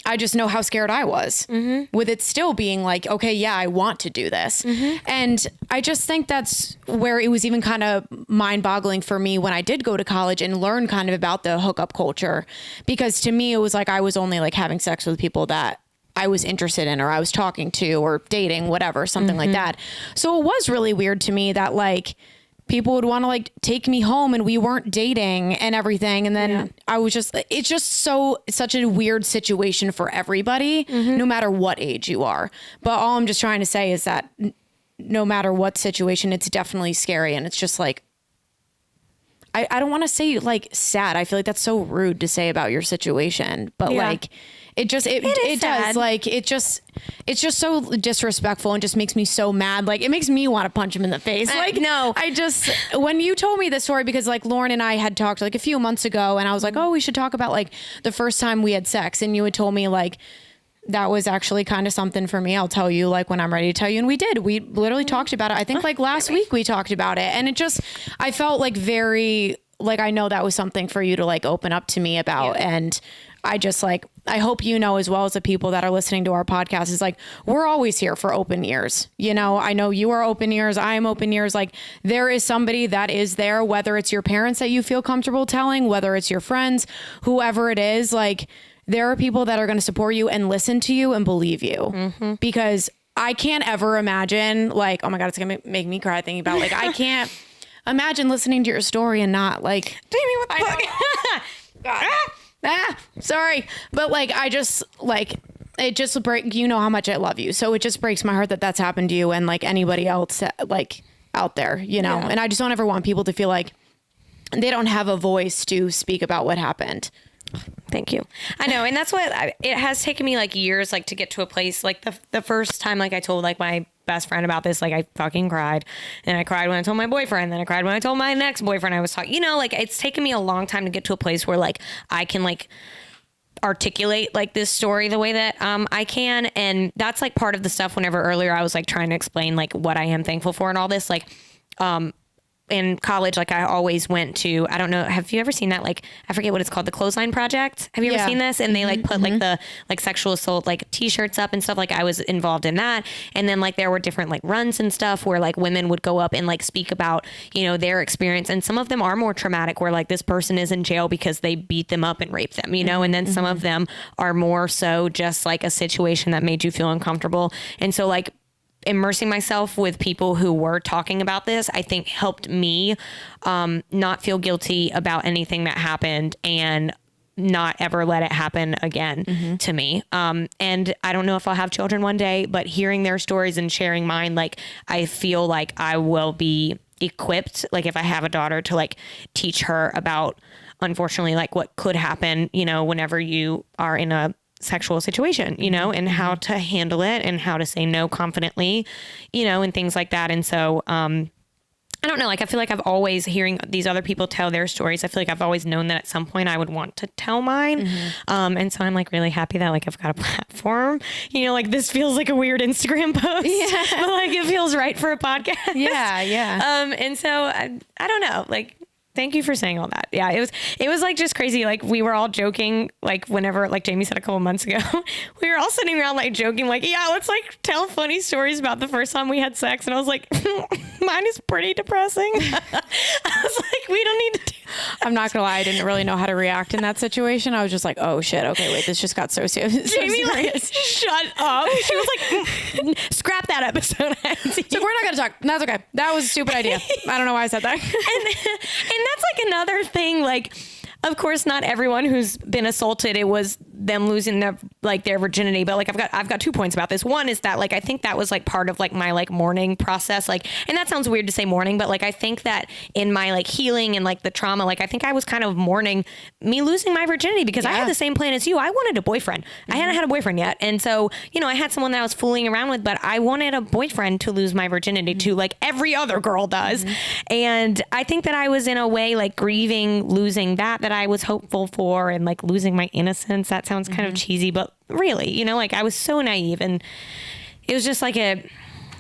I just know how scared I was with it still being like, okay, yeah, I want to do this. And I just think that's where it was even kind of mind boggling for me when I did go to college and learn kind of about the hookup culture, because to me, it was like, I was only like having sex with people that I was interested in, or I was talking to, or dating, whatever, something like that. So it was really weird to me that like people would want to like take me home and we weren't dating and everything. And then I was just, it's just such a weird situation for everybody, no matter what age you are. But all I'm just trying to say is that no matter what situation, it's definitely scary. And it's just like, I don't want to say like sad. I feel like that's so rude to say about your situation, but like it does like, it's just so disrespectful and just makes me so mad. Like it makes me want to punch him in the face. Like, no, when you told me this story, because like Lauren and I had talked like a few months ago, and I was like, oh, we should talk about like the first time we had sex. And you had told me like, that was actually kind of something for me. I'll tell you like when I'm ready to tell you. And we did. We literally talked about it. I think like last week we talked about it. And it just, I felt like very, like I know that was something for you to like open up to me about. And I just like, I hope you know, as well as the people that are listening to our podcast, is like, we're always here for open ears. You know, I know you are open ears. I am open ears. Like there is somebody that is there, whether it's your parents that you feel comfortable telling, whether it's your friends, whoever it is, like there are people that are going to support you and listen to you and believe you, because I can't ever imagine like, oh my God, it's going to make me cry thinking about like, I can't imagine listening to your story and not like, Jamie, what the fuck? Sorry. But like, I just like, it just break, you know how much I love you. So it just breaks my heart that that's happened to you and like anybody else like out there, you know? And I just don't ever want people to feel like they don't have a voice to speak about what happened. Thank you. I know. And that's what it has taken me like years, like to get to a place like the first time, like I told like my best friend about this, like I fucking cried, and I cried when I told my boyfriend, then I cried when I told my next boyfriend I was talking, you know, like it's taken me a long time to get to a place where like I can like articulate like this story the way that I can. And that's like part of the stuff whenever earlier I was like trying to explain like what I am thankful for and all this, like in college, like I always went to, I don't know, have you ever seen that? Like, I forget what it's called, the Clothesline Project. Have you ever seen this? And they like put like the like sexual assault, like t-shirts up and stuff. Like I was involved in that. And then like there were different like runs and stuff where like women would go up and like speak about, you know, their experience. And some of them are more traumatic, where like this person is in jail because they beat them up and raped them, you know? And then some of them are more so just like a situation that made you feel uncomfortable. And so like, immersing myself with people who were talking about this, I think helped me not feel guilty about anything that happened and not ever let it happen again to me. And I don't know if I'll have children one day, but hearing their stories and sharing mine, like I feel like I will be equipped, like if I have a daughter, to like teach her about, unfortunately, like what could happen, you know, whenever you are in a sexual situation, you know, and how to handle it and how to say no confidently, you know, and things like that. And so, I don't know, like, I feel like I've always, hearing these other people tell their stories, I feel like I've always known that at some point I would want to tell mine. And so I'm like really happy that like I've got a platform, you know, like this feels like a weird Instagram post, but like it feels right for a podcast. And so I don't know, like, thank you for saying all that. Yeah, it was like just crazy. Like we were all joking, like whenever, like Jamie said a couple months ago, we were all sitting around like joking, like, yeah, let's like tell funny stories about the first time we had sex. And I was like, mine is pretty depressing. I was like, we don't need to do that. I'm not gonna lie, I didn't really know how to react in that situation. I was just like, oh shit, okay, wait, this just got so serious. Jamie, like, shut up. She was like, scrap that episode. So we're not gonna talk. That's okay. That was a stupid idea. I don't know why I said that. And that's like another thing, like, of course, not everyone who's been assaulted, it was them losing their virginity. But like, I've got 2 points about this. One is that like, I think that was like part of like my like mourning process. Like, and that sounds weird to say mourning, but like, I think that in my like healing and like the trauma, like I think I was kind of mourning me losing my virginity because I had the same plan as you. I wanted a boyfriend. I hadn't had a boyfriend yet. And so, you know, I had someone that I was fooling around with, but I wanted a boyfriend to lose my virginity to, like every other girl does. And I think that I was in a way like grieving losing that I was hopeful for, and like losing my innocence. That sounds kind of cheesy, but really, you know, like I was so naive, and it was just like I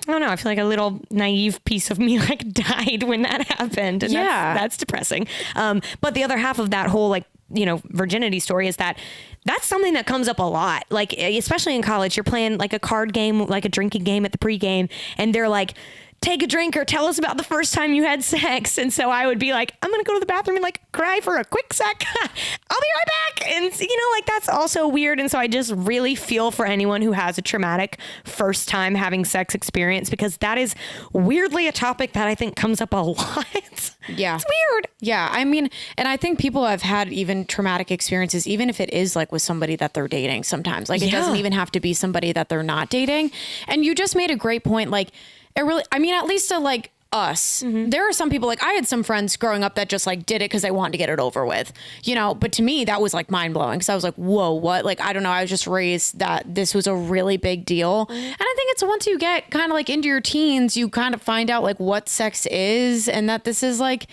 don't know, I feel like a little naive piece of me like died when that happened. And that's depressing. But the other half of that whole like, you know, virginity story is that that's something that comes up a lot. Like, especially in college, you're playing like a card game, like a drinking game at the pregame, and they're like, take a drink or tell us about the first time you had sex. And so I would be like, I'm going to go to the bathroom and like cry for a quick sec. I'll be right back. And, you know, like that's also weird. And so I just really feel for anyone who has a traumatic first time having sex experience, because that is weirdly a topic that I think comes up a lot. Yeah. It's weird. Yeah. I mean, and I think people have had even traumatic experiences, even if it is like with somebody that they're dating sometimes. Like it doesn't even have to be somebody that they're not dating. And you just made a great point. Like, it really, I mean, at least to like us, there are some people, like I had some friends growing up that just like did it because they wanted to get it over with, you know, but to me that was like mind blowing, because I was like, whoa, what? Like, I don't know. I was just raised that this was a really big deal. And I think it's once you get kind of like into your teens, you kind of find out like what sex is and that this is like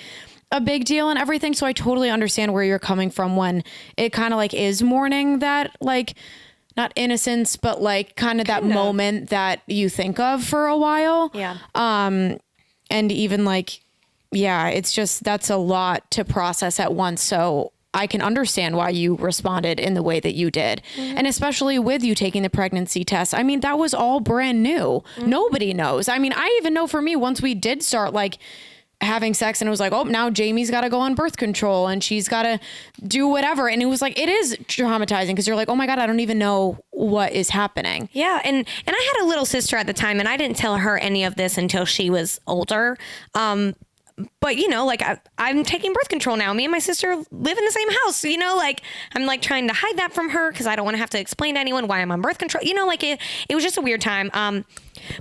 a big deal and everything. So I totally understand where you're coming from when it kind of like is mourning that like, not innocence, but like kind of that moment that you think of for a while. Yeah. And even like, yeah, it's just, that's a lot to process at once. So I can understand why you responded in the way that you did. And especially with you taking the pregnancy test. I mean, that was all brand new. Nobody knows. I mean, I even know for me, once we did start like having sex and it was like, oh, now Jamie's got to go on birth control and she's got to do whatever. And it was like, it is traumatizing because you're like, oh my God, I don't even know what is happening. Yeah. And I had a little sister at the time, and I didn't tell her any of this until she was older. But you know, like I'm taking birth control now. Me and my sister live in the same house, you know, like I'm like trying to hide that from her because I don't want to have to explain to anyone why I'm on birth control. You know, like it was just a weird time.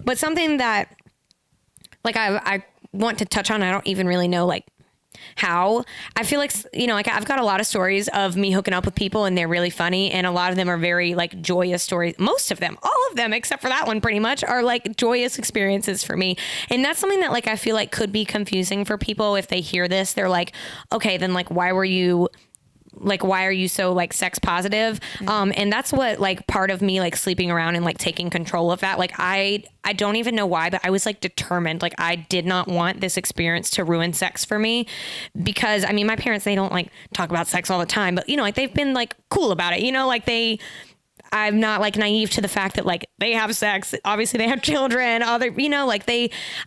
But something that like I want to touch on, I don't even really know like how. I feel like, you know, like I've got a lot of stories of me hooking up with people and they're really funny, and a lot of them are very like joyous stories. Most of them, all of them except for that one pretty much, are like joyous experiences for me. And that's something that like I feel like could be confusing for people if they hear this. They're like, okay, then like why are you so like sex positive? And that's what like part of me like sleeping around and like taking control of that. Like I don't even know why, but I was like determined. Like I did not want this experience to ruin sex for me, because I mean, my parents, they don't like talk about sex all the time, but you know, like they've been like cool about it, you know, like I'm not like naive to the fact that like they have sex. Obviously they have children, you know, like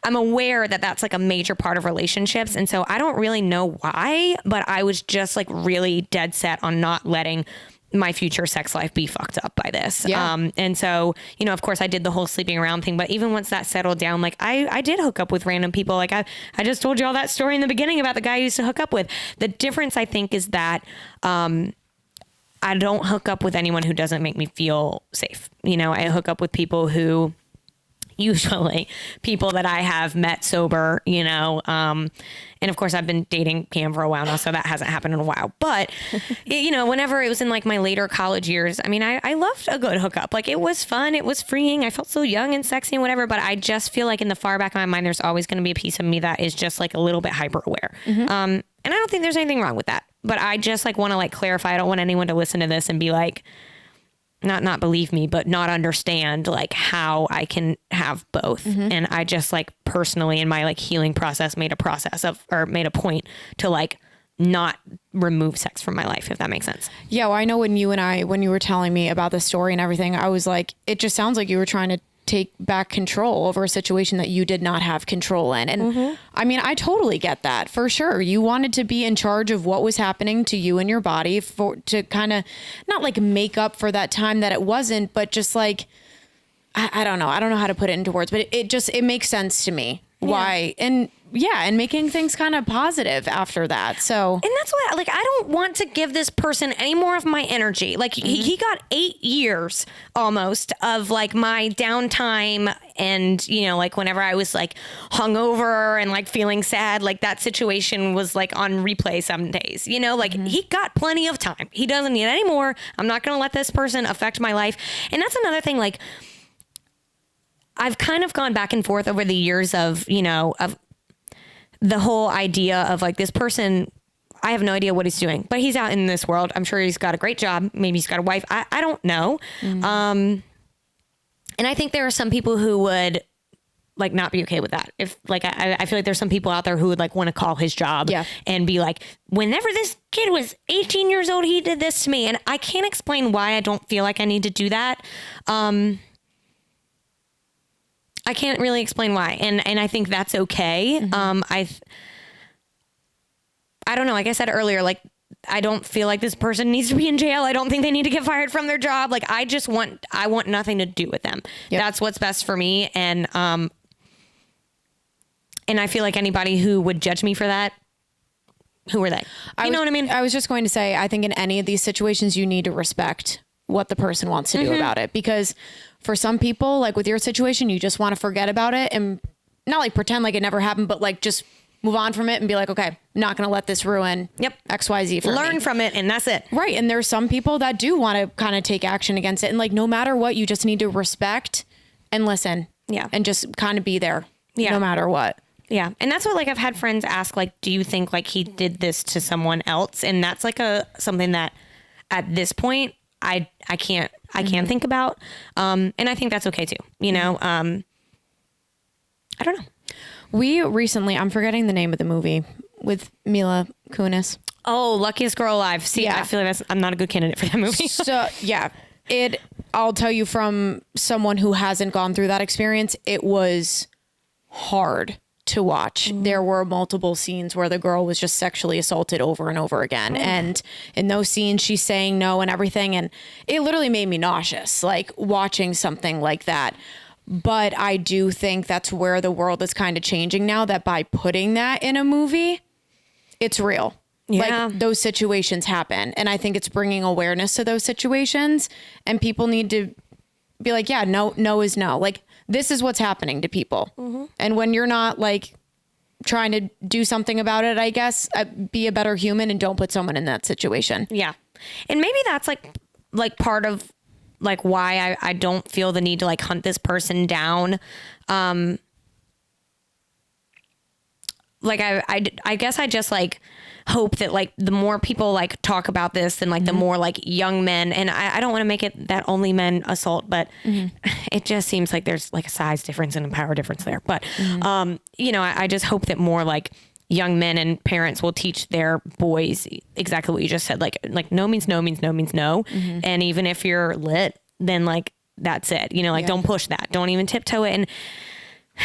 I'm aware that that's like a major part of relationships. And so I don't really know why, but I was just like really dead set on not letting my future sex life be fucked up by this. Yeah. And so, you know, of course I did the whole sleeping around thing, but even once that settled down, like I did hook up with random people. Like I just told you all that story in the beginning about the guy I used to hook up with. The difference I think is that, I don't hook up with anyone who doesn't make me feel safe. You know, I hook up with people who, usually people that I have met sober, you know, and of course I've been dating Cam for a while now, so that hasn't happened in a while, but you know, whenever it was in like my later college years, I mean, I loved a good hookup. Like it was fun. It was freeing. I felt so young and sexy and whatever, but I just feel like in the far back of my mind, there's always going to be a piece of me that is just like a little bit hyper aware. And I don't think there's anything wrong with that, but I just like want to like clarify. I don't want anyone to listen to this and be like, not believe me, but not understand like how I can have both. And I just like personally in my like healing process made a point to like not remove sex from my life, if that makes sense. Yeah. Well, I know when you were telling me about the story and everything, I was like, it just sounds like you were trying to take back control over a situation that you did not have control in. And I mean, I totally get that for sure. You wanted to be in charge of what was happening to you and your body to kind of not like make up for that time that it wasn't, but just like, I don't know. I don't know how to put it into words, but it makes sense to me. why. And making things kind of positive after that. So, and that's what, like, I don't want to give this person any more of my energy. Like he got 8 years almost of like my downtime. And, you know, like whenever I was like hungover and like feeling sad, like that situation was like on replay some days, you know, like he got plenty of time. He doesn't need any more. I'm not going to let this person affect my life. And that's another thing, like, I've kind of gone back and forth over the years of, you know, of the whole idea of like this person, I have no idea what he's doing, but he's out in this world. I'm sure he's got a great job. Maybe he's got a wife. I don't know. And I think there are some people who would like not be okay with that. If like, I feel like there's some people out there who would like want to call his job and be like, whenever this kid was 18 years old, he did this to me. And I can't explain why I don't feel like I need to do that. I can't really explain why. And I think that's okay. I don't know. Like I said earlier, like, I don't feel like this person needs to be in jail. I don't think they need to get fired from their job. Like, I want nothing to do with them. Yep. That's what's best for me. And I feel like anybody who would judge me for that, who are they? You know what I mean? I was just going to say, I think in any of these situations, you need to respect what the person wants to do about it. Because for some people, like with your situation, you just want to forget about it and not like pretend like it never happened, but like just move on from it and be like, okay, not going to let this ruin XYZ for me. Learn from it and that's it. Right. And there's some people that do want to kind of take action against it. And like, no matter what, you just need to respect and listen. Yeah. And just kind of be there no matter what. Yeah. And that's what, like, I've had friends ask, like, do you think like he did this to someone else? And that's like something that at this point, I can't think about. And I think that's okay too. You know, I don't know. We recently, I'm forgetting the name of the movie with Mila Kunis. Oh, Luckiest Girl Alive. See, I feel like I'm not a good candidate for that movie. So I'll tell you from someone who hasn't gone through that experience, it was hard to watch. There were multiple scenes where the girl was just sexually assaulted over and over again. And in those scenes, she's saying no and everything. And it literally made me nauseous, like watching something like that. But I do think that's where the world is kind of changing now, that by putting that in a movie, it's real. Yeah. Like those situations happen. And I think it's bringing awareness to those situations, and people need to be like, yeah, no is no. Like, this is what's happening to people. And when you're not like trying to do something about it, I guess, be a better human and don't put someone in that situation. Yeah. And maybe that's like part of like why I don't feel the need to like hunt this person down. Like I guess I just like hope that like the more people like talk about this and like the more like young men, and I don't want to make it that only men assault, but it just seems like there's like a size difference and a power difference there. But, you know, I just hope that more like young men and parents will teach their boys exactly what you just said. Like no means no means no means no. And even if you're lit, then like, that's it, you know, like don't push that. Don't even tiptoe it. And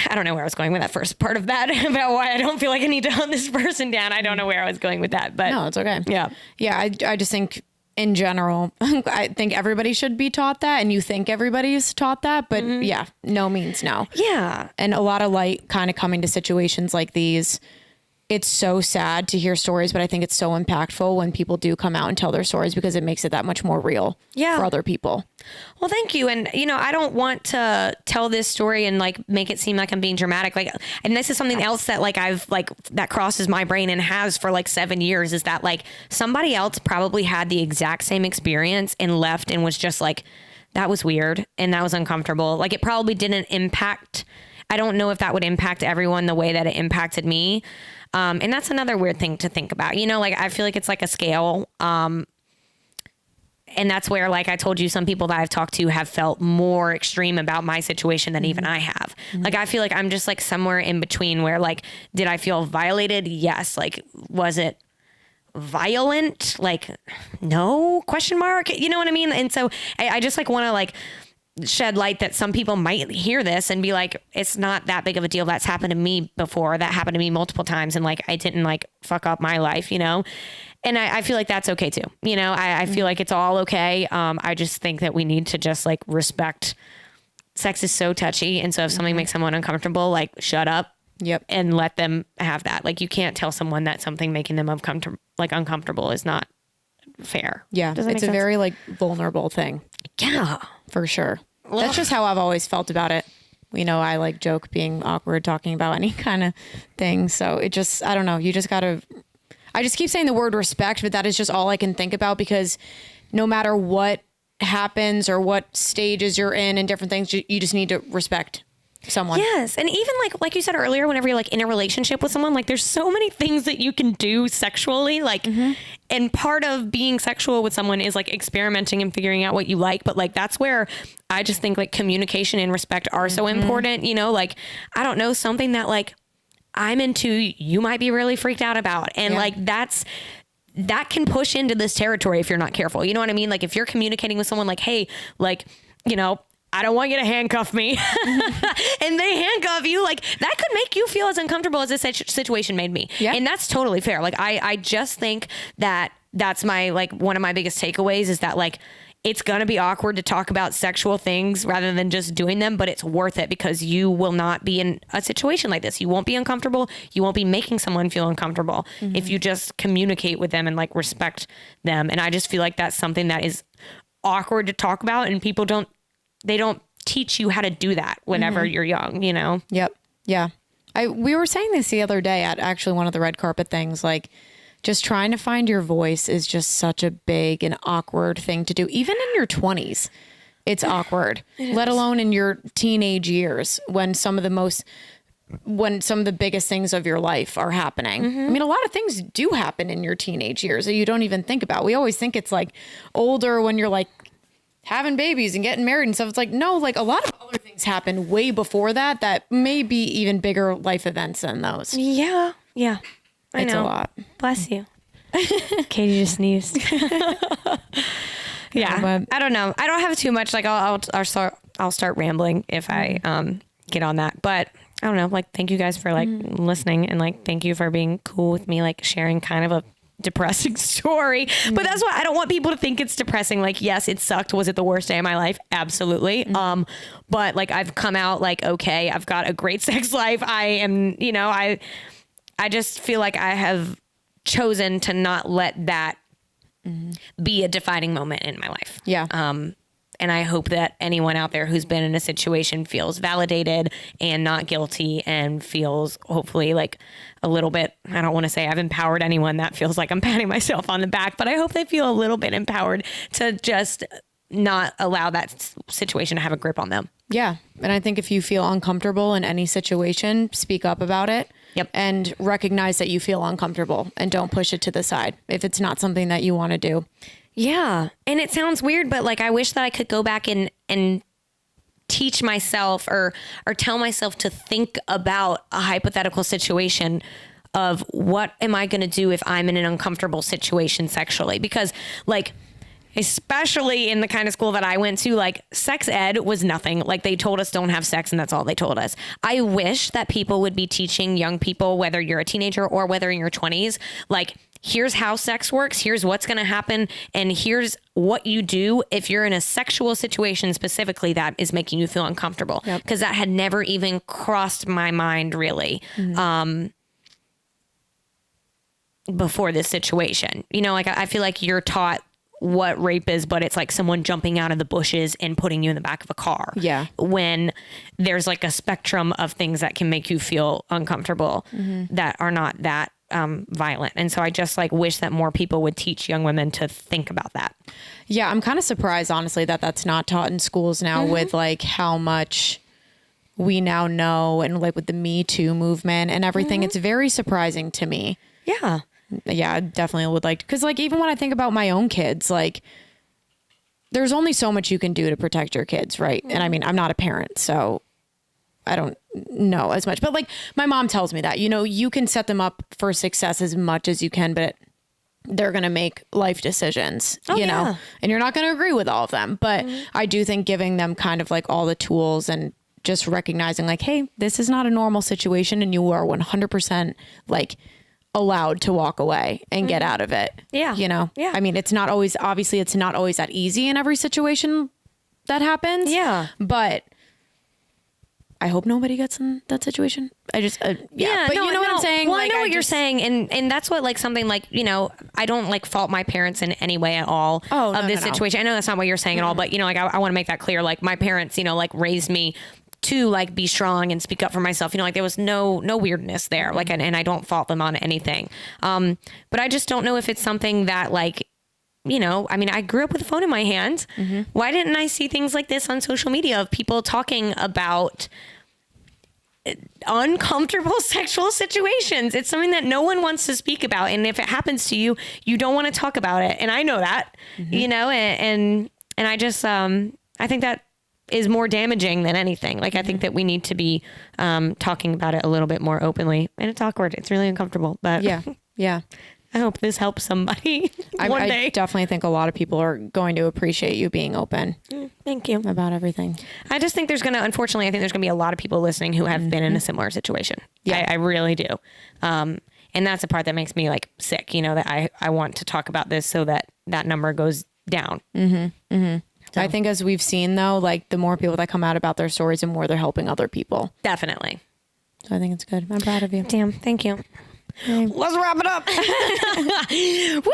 I don't know where I was going with that first part of that about why I don't feel like I need to hunt this person down. I don't know where I was going with that, but no, it's okay. Yeah. Yeah. I just think in general, I think everybody should be taught that, and you think everybody's taught that, but yeah, no means no. Yeah. And a lot of light kind of coming to situations like these. It's so sad to hear stories, but I think it's so impactful when people do come out and tell their stories, because it makes it that much more real for other people. Well, thank you. And, you know, I don't want to tell this story and like make it seem like I'm being dramatic. Like, and this is something else that like I've like that crosses my brain and has for like 7 years, is that like somebody else probably had the exact same experience and left and was just like, that was weird and that was uncomfortable. Like, it probably didn't impact. I don't know if that would impact everyone the way that it impacted me. And that's another weird thing to think about, you know, like I feel like it's like a scale. And that's where, like I told you, some people that I've talked to have felt more extreme about my situation than even I have. Like, I feel like I'm just like somewhere in between where like, did I feel violated? Yes. Like, was it violent? Like, no, question mark, you know what I mean? And so I just like want to like shed light that some people might hear this and be like, it's not that big of a deal. That's happened to me before. That happened to me multiple times. And like, I didn't like fuck up my life, you know? And I feel like that's okay too. You know, I feel like it's all okay. I just think that we need to just like respect. Sex is so touchy. And so if something makes someone uncomfortable, like shut up Yep. and let them have that. Like, you can't tell someone that something making them uncomfortable is not fair. Yeah. Does that It's make a sense? very like vulnerable thing Yeah. for sure. That's just how I've always felt about it. You know, I like joke being awkward talking about any kind of thing. So it just, I don't know. You just gotta, I just keep saying the word respect, but that is just all I can think about, because no matter what happens or what stages you're in and different things, you just need to respect someone. Yes. And even like you said earlier, whenever you're like in a relationship with someone, like there's so many things that you can do sexually, like, and part of being sexual with someone is like experimenting and figuring out what you like. But like, that's where I just think like communication and respect are so important, you know, like, I don't know, something that like I'm into, you might be really freaked out about. And like, that can push into this territory if you're not careful. You know what I mean? Like, if you're communicating with someone like, hey, like, you know, I don't want you to handcuff me, and they handcuff you, like, that could make you feel as uncomfortable as this situation made me. Yeah. And that's totally fair. Like, I just think that that's my, like, one of my biggest takeaways is that, like, it's going to be awkward to talk about sexual things rather than just doing them, but it's worth it because you will not be in a situation like this. You won't be uncomfortable. You won't be making someone feel uncomfortable if you just communicate with them and like respect them. And I just feel like that's something that is awkward to talk about, and people they don't teach you how to do that whenever you're young, you know? Yep. Yeah. We were saying this the other day at actually one of the red carpet things, like, just trying to find your voice is just such a big and awkward thing to do. Even in your 20s, it's awkward, let alone in your teenage years when some of the biggest things of your life are happening. I mean, a lot of things do happen in your teenage years that you don't even think about. We always think it's like older when you're like having babies and getting married and stuff. It's like, no, like a lot of other things happen way before that may be even bigger life events than those. Yeah. Yeah. It's a lot. Bless you. Katie just sneezed. Yeah. But I don't know. I don't have too much. Like, I'll start rambling if I get on that. But I don't know. Like, thank you guys for like listening, and like thank you for being cool with me, like sharing kind of a depressing story. But that's why I don't want people to think it's depressing. Like, yes, it sucked. Was it the worst day of my life? Absolutely. But like, I've come out like, okay, I've got a great sex life. I am, you know, I just feel like I have chosen to not let that be a defining moment in my life. Yeah. And I hope that anyone out there who's been in a situation feels validated and not guilty, and feels hopefully like a little bit, I don't want to say I've empowered anyone that feels like I'm patting myself on the back, but I hope they feel a little bit empowered to just not allow that situation to have a grip on them. Yeah. And I think if you feel uncomfortable in any situation, speak up about it. Yep. And recognize that you feel uncomfortable and don't push it to the side if it's not something that you want to do. Yeah. And it sounds weird, but like, I wish that I could go back and teach myself or tell myself to think about a hypothetical situation of what am I going to do if I'm in an uncomfortable situation sexually? Because like, especially in the kind of school that I went to, like, sex ed was nothing. Like, they told us don't have sex and that's all they told us. I wish that people would be teaching young people, whether you're a teenager or whether in your 20s, like, here's how sex works, here's what's going to happen, and here's what you do if you're in a sexual situation specifically that is making you feel uncomfortable. Because that had never even crossed my mind really before this situation. You know, like, I feel like you're taught what rape is, but it's like someone jumping out of the bushes and putting you in the back of a car. Yeah. When there's like a spectrum of things that can make you feel uncomfortable that are not that violent. And so I just like wish that more people would teach young women to think about that. Yeah. I'm kind of surprised, honestly, that that's not taught in schools now with like how much we now know, and like with the Me Too movement and everything. It's very surprising to me. Yeah. Yeah, I definitely would like, because like even when I think about my own kids, like there's only so much you can do to protect your kids, right? And I mean, I'm not a parent, so I don't know as much, but like my mom tells me that, you know, you can set them up for success as much as you can, but they're going to make life decisions, you know, and you're not going to agree with all of them. But I do think giving them kind of like all the tools and just recognizing like, hey, this is not a normal situation and you are 100% like allowed to walk away and get out of it. Yeah. You know? Yeah. I mean, it's not always, obviously it's not always that easy in every situation that happens. Yeah. But I hope nobody gets in that situation. I just, but you know what I'm saying? Well, I know what you're saying. And that's what like something like, you know, I don't like fault my parents in any way at all of this situation. I know that's not what you're saying at all, but you know, like I want to make that clear. Like my parents, you know, like raised me to like be strong and speak up for myself. You know, like there was no weirdness there. Like, and I don't fault them on anything. But I just don't know if it's something that like, you know, I mean, I grew up with a phone in my hand. Why didn't I see things like this on social media of people talking about uncomfortable sexual situations? It's something that no one wants to speak about. And if it happens to you, you don't want to talk about it. And I know that, you know, and I just, I think that is more damaging than anything. Like, I think that we need to be talking about it a little bit more openly. And it's awkward. It's really uncomfortable. But yeah. I hope this helps somebody one day. I definitely think a lot of people are going to appreciate you being open. Thank you. About everything. I just think unfortunately, I think there's going to be a lot of people listening who have been in a similar situation. Yeah, I really do. And that's the part that makes me like sick, you know, that I want to talk about this so that that number goes down. So. I think as we've seen though, like the more people that come out about their stories, the more they're helping other people. Definitely. So I think it's good. I'm proud of you. Damn. Thank you. Let's wrap it up. Woo!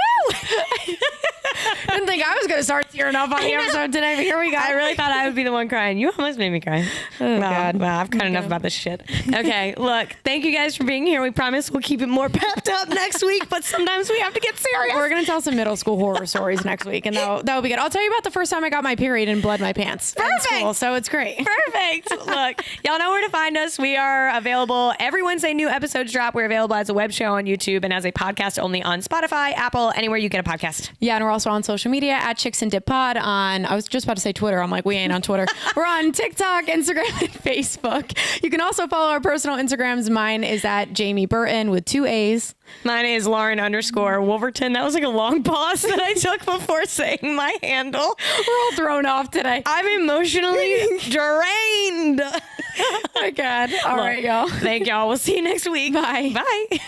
Didn't think I was going to start tearing up on the episode today, but here we go. I really thought I would be the one crying. You almost made me cry. Oh, God. Well, I've cried enough about this shit. Okay, look, thank you guys for being here. We promise we'll keep it more pepped up next week, but sometimes we have to get serious. We're going to tell some middle school horror stories next week, and that'll be good. I'll tell you about the first time I got my period and bled my pants. Perfect. School, so it's great. Perfect. Look, y'all know where to find us. We are available every Wednesday. New episodes drop. We're available as a web show on YouTube and as a podcast only on Spotify, Apple, anywhere you get a podcast. Yeah, and we're also on social media at Chicks and Dip Pod on, I was just about to say Twitter. I'm like, we ain't on Twitter. We're on TikTok, Instagram, and Facebook. You can also follow our personal Instagrams. Mine is at Jamie Burton with 2 A's. Mine is Lauren_Wolverton. That was like a long pause that I took before saying my handle. We're all thrown off today. I'm emotionally drained. Oh my God. All right, y'all. Thank y'all. We'll see you next week. Bye. Bye.